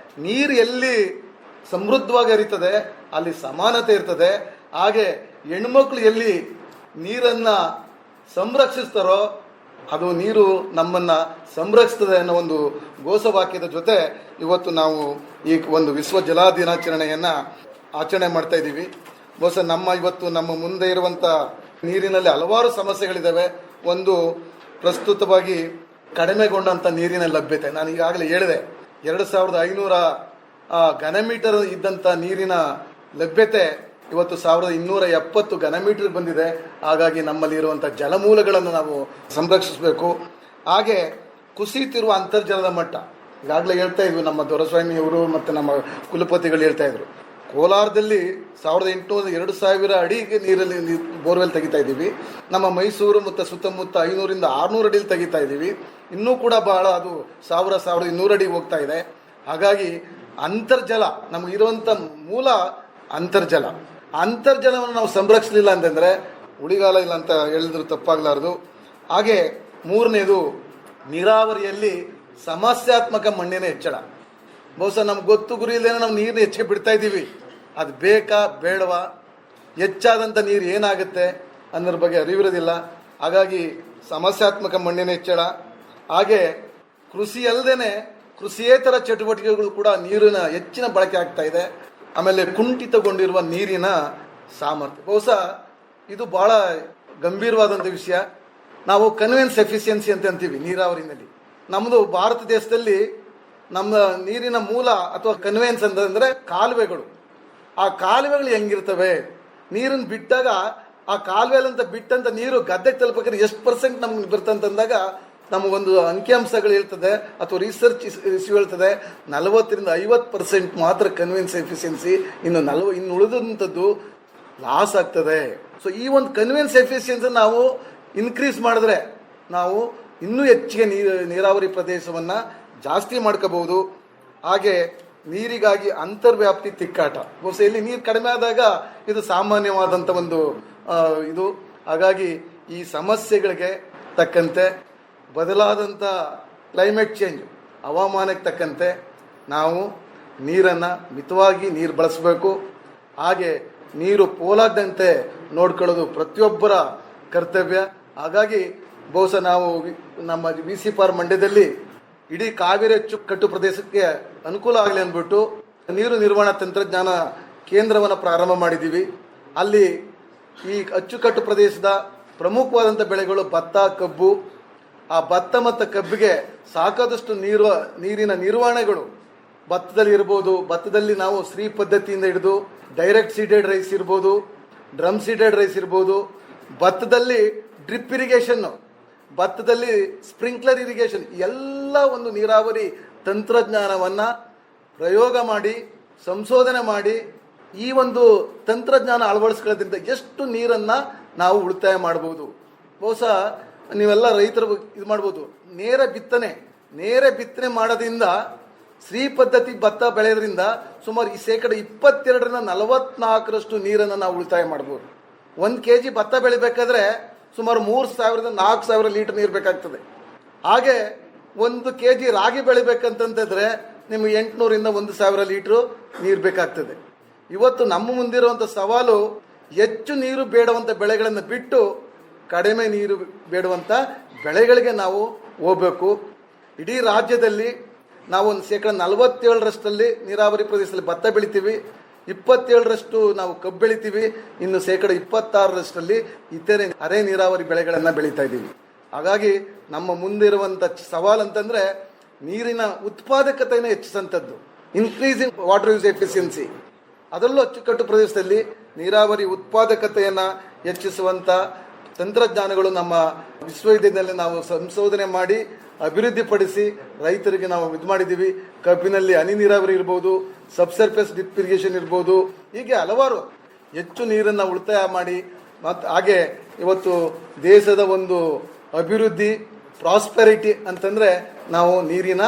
ನೀರು ಎಲ್ಲಿ ಸಮೃದ್ಧವಾಗಿ ಹರಿತದೆ ಅಲ್ಲಿ ಸಮಾನತೆ ಇರ್ತದೆ. ಹಾಗೆ ಹೆಣ್ಮಕ್ಳು ಎಲ್ಲಿ ನೀರನ್ನು ಸಂರಕ್ಷಿಸ್ತಾರೋ ಅದು ನೀರು ನಮ್ಮನ್ನು ಸಂರಕ್ಷಿಸ್ತದೆ ಅನ್ನೋ ಒಂದು ಘೋಷವಾಕ್ಯದ ಜೊತೆ ಇವತ್ತು ನಾವು ಈ ಒಂದು ವಿಶ್ವ ಜಲ ದಿನಾಚರಣೆಯನ್ನು ಆಚರಣೆ ಮಾಡ್ತಾ ಇದ್ದೀವಿ. ಬಹುಶಃ ನಮ್ಮ ಮುಂದೆ ಇರುವಂಥ ನೀರಿನಲ್ಲಿ ಹಲವಾರು ಸಮಸ್ಯೆಗಳಿದ್ದಾವೆ. ಒಂದು ಪ್ರಸ್ತುತವಾಗಿ ಕಡಿಮೆಗೊಂಡಂಥ ನೀರಿನ ಲಭ್ಯತೆ. ನಾನು ಈಗಾಗಲೇ ಹೇಳಿದೆ, 2500 ಘನಮೀಟರ್ ಇದ್ದಂಥ ನೀರಿನ ಲಭ್ಯತೆ ಇವತ್ತು 1270 ಘನಮೀಟರ್ ಬಂದಿದೆ. ಹಾಗಾಗಿ ನಮ್ಮಲ್ಲಿ ಇರುವಂಥ ಜಲಮೂಲಗಳನ್ನು ನಾವು ಸಂರಕ್ಷಿಸಬೇಕು. ಹಾಗೆ ಕುಸಿಯುತ್ತಿರುವ ಅಂತರ್ಜಲದ ಮಟ್ಟ, ಈಗಾಗಲೇ ಹೇಳ್ತಾ ಇದ್ವಿ, ನಮ್ಮ ದೊರೆಸ್ವಾಮಿಯವರು ಮತ್ತು ನಮ್ಮ ಕುಲಪತಿಗಳು ಹೇಳ್ತಾ ಇದ್ರು, ಕೋಲಾರದಲ್ಲಿ 1800-2000 ಅಡಿಗೆ ನೀರಲ್ಲಿ ಬೋರ್ವೆಲ್ ತೆಗಿತಾ ಇದ್ದೀವಿ. ನಮ್ಮ ಮೈಸೂರು ಮತ್ತು ಸುತ್ತಮುತ್ತ 500ರಿಂದ 600 ಅಡಿಲಿ ತೆಗಿತಾ ಇದ್ದೀವಿ. ಇನ್ನೂ ಕೂಡ ಬಹಳ ಅದು 1200 ಅಡಿಗೆ ಹೋಗ್ತಾ ಇದೆ. ಹಾಗಾಗಿ ಅಂತರ್ಜಲ ನಮಗಿರುವಂಥ ಮೂಲ ಅಂತರ್ಜಲವನ್ನು ನಾವು ಸಂರಕ್ಷಿಸಲಿಲ್ಲ ಅಂತಂದರೆ ಉಳಿಗಾಲ ಇಲ್ಲ ಅಂತ ಹೇಳಿದ್ರು ತಪ್ಪಾಗಲಾರದು. ಹಾಗೆ 3ನೇದು ನೀರಾವರಿಯಲ್ಲಿ ಸಮಸ್ಯಾತ್ಮಕ ಮಣ್ಣಿನ ಹೆಚ್ಚಳ. ಬಹುಶಃ ನಮ್ಗೆ ಗೊತ್ತು ಗುರಿ ಇಲ್ಲದೇನೆ ನಾವು ನೀರನ್ನ ಹೆಚ್ಚಿಗೆ ಬಿಡ್ತಾ ಇದ್ದೀವಿ. ಅದು ಬೇಕಾ ಬೇಡವಾ, ಹೆಚ್ಚಾದಂಥ ನೀರು ಏನಾಗುತ್ತೆ ಅನ್ನೋದ್ರ ಬಗ್ಗೆ ಅರಿವಿರೋದಿಲ್ಲ. ಹಾಗಾಗಿ ಸಮಸ್ಯಾತ್ಮಕ ಮಣ್ಣಿನ ಹೆಚ್ಚಳ. ಹಾಗೆ ಕೃಷಿ ಅಲ್ಲದೇ ಕೃಷಿಯೇತರ ಚಟುವಟಿಕೆಗಳು ಕೂಡ ನೀರಿನ ಹೆಚ್ಚಿನ ಬಳಕೆ ಆಗ್ತಾ ಇದೆ. ಆಮೇಲೆ ಕುಂಠಿತಗೊಂಡಿರುವ ನೀರಿನ ಸಾಮರ್ಥ್ಯ. ಬಹುಶಃ ಇದು ಭಾಳ ಗಂಭೀರವಾದಂಥ ವಿಷಯ. ನಾವು ಕನ್ವೆನ್ಸ್ ಎಫಿಷಿಯನ್ಸಿ ಅಂತ ಅಂತೀವಿ ನೀರಾವರಿನಲ್ಲಿ. ನಮ್ಮದು ಭಾರತ ದೇಶದಲ್ಲಿ ನಮ್ಮ ನೀರಿನ ಮೂಲ ಅಥವಾ ಕನ್ವೆನ್ಸ್ ಅಂತಂದರೆ ಕಾಲುವೆಗಳು. ಆ ಕಾಲುವೆಗಳು ಹೆಂಗಿರ್ತವೆ, ನೀರನ್ನು ಬಿಟ್ಟಾಗ ಆ ಕಾಲುವೆಲಂತ ಬಿಟ್ಟಂತ ನೀರು ಗದ್ದೆಗೆ ತಲುಪಕ್ಕೆ ಎಷ್ಟು ಪರ್ಸೆಂಟ್ ನಮ್ಗೆ ಬರ್ತಂತಂದಾಗ ನಮಗೊಂದು ಅಂಕಿಅಂಶಗಳು ಹೇಳ್ತದೆ ಅಥವಾ ರಿಸರ್ಚ್ ಇಶ್ಯೂ ಹೇಳ್ತದೆ 40-50% ಮಾತ್ರ ಕನ್ವಿನ್ಸ್ ಎಫಿಷಿಯನ್ಸಿ, ಇನ್ನು ಉಳಿದಂಥದ್ದು ಲಾಸ್ ಆಗ್ತದೆ. ಸೊ ಈ ಒಂದು ಕನ್ವಿನ್ಸ್ ಎಫಿಷಿಯನ್ಸಿ ನಾವು ಇನ್ಕ್ರೀಸ್ ಮಾಡಿದ್ರೆ ನಾವು ಇನ್ನೂ ಹೆಚ್ಚಿಗೆ ನೀರಾವರಿ ಪ್ರದೇಶವನ್ನು ಜಾಸ್ತಿ ಮಾಡ್ಕೋಬಹುದು. ಹಾಗೆ ನೀರಿಗಾಗಿ ಅಂತರ್ವ್ಯಾಪ್ತಿ ತಿಕ್ಕಾಟ, ಬಹುಶಃ ಇಲ್ಲಿ ನೀರು ಕಡಿಮೆ ಆದಾಗ ಇದು ಸಾಮಾನ್ಯವಾದಂಥ ಒಂದು ಇದು. ಹಾಗಾಗಿ ಈ ಸಮಸ್ಯೆಗಳಿಗೆ ತಕ್ಕಂತೆ ಬದಲಾದಂಥ ಕ್ಲೈಮೇಟ್ ಚೇಂಜ್, ಹವಾಮಾನಕ್ಕೆ ತಕ್ಕಂತೆ ನಾವು ನೀರನ್ನು ಮಿತವಾಗಿ ನೀರು ಬಳಸಬೇಕು. ಹಾಗೆ ನೀರು ಪೋಲಾಗದಂತೆ ನೋಡ್ಕೊಳ್ಳೋದು ಪ್ರತಿಯೊಬ್ಬರ ಕರ್ತವ್ಯ. ಹಾಗಾಗಿ ಬಹುಶಃ ನಾವು ನಮ್ಮ VC ಮಂಡ್ಯದಲ್ಲಿ ಇಡೀ ಕಾವೇರಿ ಅಚ್ಚುಕಟ್ಟು ಪ್ರದೇಶಕ್ಕೆ ಅನುಕೂಲ ಆಗಲಿ ಅಂದ್ಬಿಟ್ಟು ನೀರು ನಿರ್ವಹಣಾ ತಂತ್ರಜ್ಞಾನ ಕೇಂದ್ರವನ್ನು ಪ್ರಾರಂಭ ಮಾಡಿದ್ದೀವಿ. ಅಲ್ಲಿ ಈ ಅಚ್ಚುಕಟ್ಟು ಪ್ರದೇಶದ ಪ್ರಮುಖವಾದಂಥ ಬೆಳೆಗಳು ಭತ್ತ, ಕಬ್ಬು. ಆ ಭತ್ತ ಮತ್ತು ಕಬ್ಬಿಗೆ ಸಾಕಾದಷ್ಟು ನೀರಿನ ನಿರ್ವಹಣೆಗಳು ಭತ್ತದಲ್ಲಿ ಇರ್ಬೋದು. ಭತ್ತದಲ್ಲಿ ನಾವು ಶ್ರೀ ಪದ್ಧತಿಯಿಂದ ಹಿಡಿದು ಡೈರೆಕ್ಟ್ ಸೀಡೆಡ್ ರೈಸ್ ಇರ್ಬೋದು, ಡ್ರಮ್ ಸೀಡೆಡ್ ರೈಸ್ ಇರ್ಬೋದು. ಭತ್ತದಲ್ಲಿ ಡ್ರಿಪ್ ಇರಿಗೇಷನ್ನು, ಭತ್ತದಲ್ಲಿ ಸ್ಪ್ರಿಂಕ್ಲರ್ ಇರಿಗೇಷನ್, ಎಲ್ಲ ಒಂದು ನೀರಾವರಿ ತಂತ್ರಜ್ಞಾನವನ್ನು ಪ್ರಯೋಗ ಮಾಡಿ ಸಂಶೋಧನೆ ಮಾಡಿ ಈ ಒಂದು ತಂತ್ರಜ್ಞಾನ ಅಳವಡಿಸ್ಕೊಳ್ಳೋದ್ರಿಂದ ಎಷ್ಟು ನೀರನ್ನು ನಾವು ಉಳಿತಾಯ ಮಾಡ್ಬೋದು. ಬಹುಶಃ ನೀವೆಲ್ಲ ರೈತರು ಇದು ಮಾಡ್ಬೋದು. ನೇರ ಬಿತ್ತನೆ ಮಾಡೋದ್ರಿಂದ ಶ್ರೀ ಪದ್ಧತಿ ಭತ್ತ ಬೆಳೆಯೋದ್ರಿಂದ ಸುಮಾರು ಈ 22-44% ನೀರನ್ನು ನಾವು ಉಳಿತಾಯ ಮಾಡ್ಬೋದು. 1 kg ಭತ್ತ ಬೆಳಿಬೇಕಾದ್ರೆ ಸುಮಾರು 3,000-4,000 ಲೀಟರ್ ನೀರು ಬೇಕಾಗ್ತದೆ. ಹಾಗೆ 1 kg ರಾಗಿ ಬೆಳಿಬೇಕಂತಂದ್ರೆ ನಿಮಗೆ 800-1,000 ಲೀಟ್ರು ನೀರು ಬೇಕಾಗ್ತದೆ. ಇವತ್ತು ನಮ್ಮ ಮುಂದಿರುವಂಥ ಸವಾಲು ಹೆಚ್ಚು ನೀರು ಬೇಡುವಂಥ ಬೆಳೆಗಳನ್ನು ಬಿಟ್ಟು ಕಡಿಮೆ ನೀರು ಬೇಡುವಂಥ ಬೆಳೆಗಳಿಗೆ ನಾವು ಹೋಗಬೇಕು. ಇಡೀ ರಾಜ್ಯದಲ್ಲಿ ನಾವು ಒಂದು 47% ನೀರಾವರಿ ಪ್ರದೇಶದಲ್ಲಿ ಭತ್ತ ಬೆಳಿತೀವಿ, 27% ನಾವು ಕಬ್ಬು ಬೆಳಿತೀವಿ, ಇನ್ನು 26% ಇತರೆ ಅರೆ ನೀರಾವರಿ ಬೆಳೆಗಳನ್ನು ಬೆಳೀತಾ ಇದ್ದೀವಿ. ಹಾಗಾಗಿ ನಮ್ಮ ಮುಂದಿರುವಂಥ ಸವಾಲು ಅಂತಂದರೆ ನೀರಿನ ಉತ್ಪಾದಕತೆಯನ್ನು ಹೆಚ್ಚಿಸುವಂಥದ್ದು, ಇನ್ಕ್ರೀಸಿಂಗ್ ವಾಟರ್ ಯೂಸ್ ಎಫಿಷಿಯನ್ಸಿ. ಅದರಲ್ಲೂ ಅಚ್ಚುಕಟ್ಟು ಪ್ರದೇಶದಲ್ಲಿ ನೀರಾವರಿ ಉತ್ಪಾದಕತೆಯನ್ನು ಹೆಚ್ಚಿಸುವಂಥ ತಂತ್ರಜ್ಞಾನಗಳು ನಮ್ಮ ವಿಶ್ವವಿದ್ಯಾಲಯದಲ್ಲಿ ನಾವು ಸಂಶೋಧನೆ ಮಾಡಿ ಅಭಿವೃದ್ಧಿಪಡಿಸಿ ರೈತರಿಗೆ ನಾವು ಇದು ಮಾಡಿದ್ದೀವಿ. ಕಬ್ಬಿನಲ್ಲಿ ಹನಿ ನೀರಾವರಿ ಇರ್ಬೋದು, ಸಬ್ಸರ್ಫೇಸ್ ಡ್ರಿಪ್ ಇರಿಗೇಷನ್ ಇರ್ಬೋದು, ಹೀಗೆ ಹಲವಾರು ಹೆಚ್ಚು ನೀರನ್ನು ಉಳಿತಾಯ ಮಾಡಿ ಮತ್ತು ಹಾಗೆ ಇವತ್ತು ದೇಶದ ಒಂದು ಅಭಿವೃದ್ಧಿ ಪ್ರಾಸ್ಪೆರಿಟಿ ಅಂತಂದರೆ ನಾವು ನೀರಿನ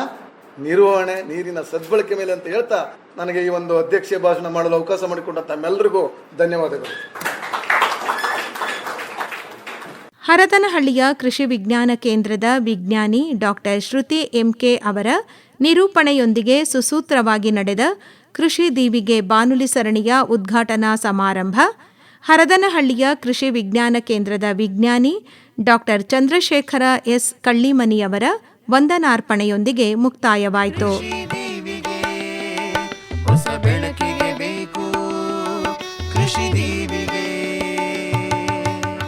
ನಿರ್ವಹಣೆ, ನೀರಿನ ಸದ್ಬಳಕೆ ಮೇಲೆ ಅಂತ ಹೇಳ್ತಾ ನನಗೆ ಈ ಒಂದು ಅಧ್ಯಕ್ಷೀಯ ಭಾಷಣ ಮಾಡಲು ಅವಕಾಶ ಮಾಡಿಕೊಂಡ ತಮ್ಮೆಲ್ಲರಿಗೂ ಧನ್ಯವಾದಗಳು. ಹರದನಹಳ್ಳಿಯ ಕೃಷಿ ವಿಜ್ಞಾನ ಕೇಂದ್ರದ ವಿಜ್ಞಾನಿ ಡಾಕ್ಟರ್ ಶ್ರುತಿ MK ಅವರ ನಿರೂಪಣೆಯೊಂದಿಗೆ ಸುಸೂತ್ರವಾಗಿ ನಡೆದ ಕೃಷಿ ದೀವಿಗೆ ಬಾನುಲಿ ಸರಣಿಯ ಉದ್ಘಾಟನಾ ಸಮಾರಂಭ ಹರದನಹಳ್ಳಿಯ ಕೃಷಿ ವಿಜ್ಞಾನ ಕೇಂದ್ರದ ವಿಜ್ಞಾನಿ ಡಾಕ್ಟರ್ ಚಂದ್ರಶೇಖರ S. ಕಳ್ಳಿಮನಿಯವರ ವಂದನಾರ್ಪಣೆಯೊಂದಿಗೆ ಮುಕ್ತಾಯವಾಯಿತು. ಹೊಸ ಬೆಳಕಿಗೆ ಬೇಕು ಕೃಷಿ ದೀವಿಗೆ.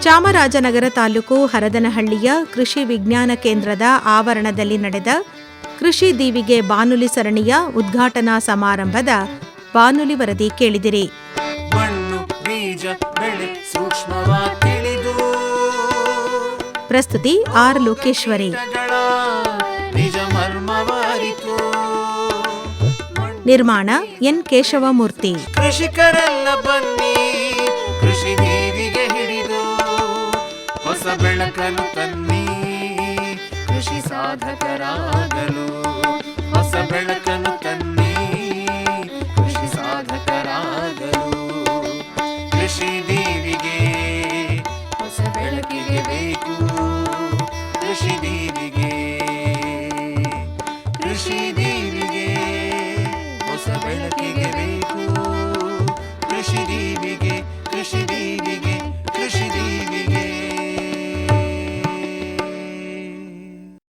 ಚಾಮರಾಜನಗರ ತಾಲೂಕು ಹರದನಹಳ್ಳಿಯ ಕೃಷಿ ವಿಜ್ಞಾನ ಕೇಂದ್ರದ ಆವರಣದಲ್ಲಿ ನಡೆದ ಕೃಷಿ ದೀವಿಗೆ ಬಾನುಲಿ ಸರಣಿಯ ಉದ್ಘಾಟನಾ ಸಮಾರಂಭದ ಬಾನುಲಿ ವರದಿ ಕೇಳಿದಿರಿ. ಮಣ್ಣು ಬೀಜ ಬೆಳೆ ಸೂಕ್ಷ್ಮವಾಗಿ ತಿಳಿದು ಪ್ರಸ್ತುತಿ R. ಲೋಕೇಶ್ವರಿ. ನಿಜ ಮರ್ಮವಾರಿತು. ನಿರ್ಮಾಣ N. ಕೇಶವಮೂರ್ತಿ. ಕೃಷಿಕರೆಲ್ಲ ಬನ್ನಿ ಕೃಷಿ ದೀವಿಗೆ ಹಿಡಿದು ಹೊಸ ಬೆಳಕನ್ನು ತನ್ನಿ ಕೃಷಿ ಸಾಧಕರಾಗಲು ಹೊಸ ಬೆಳಕನ್ನು ತನ್ನಿ.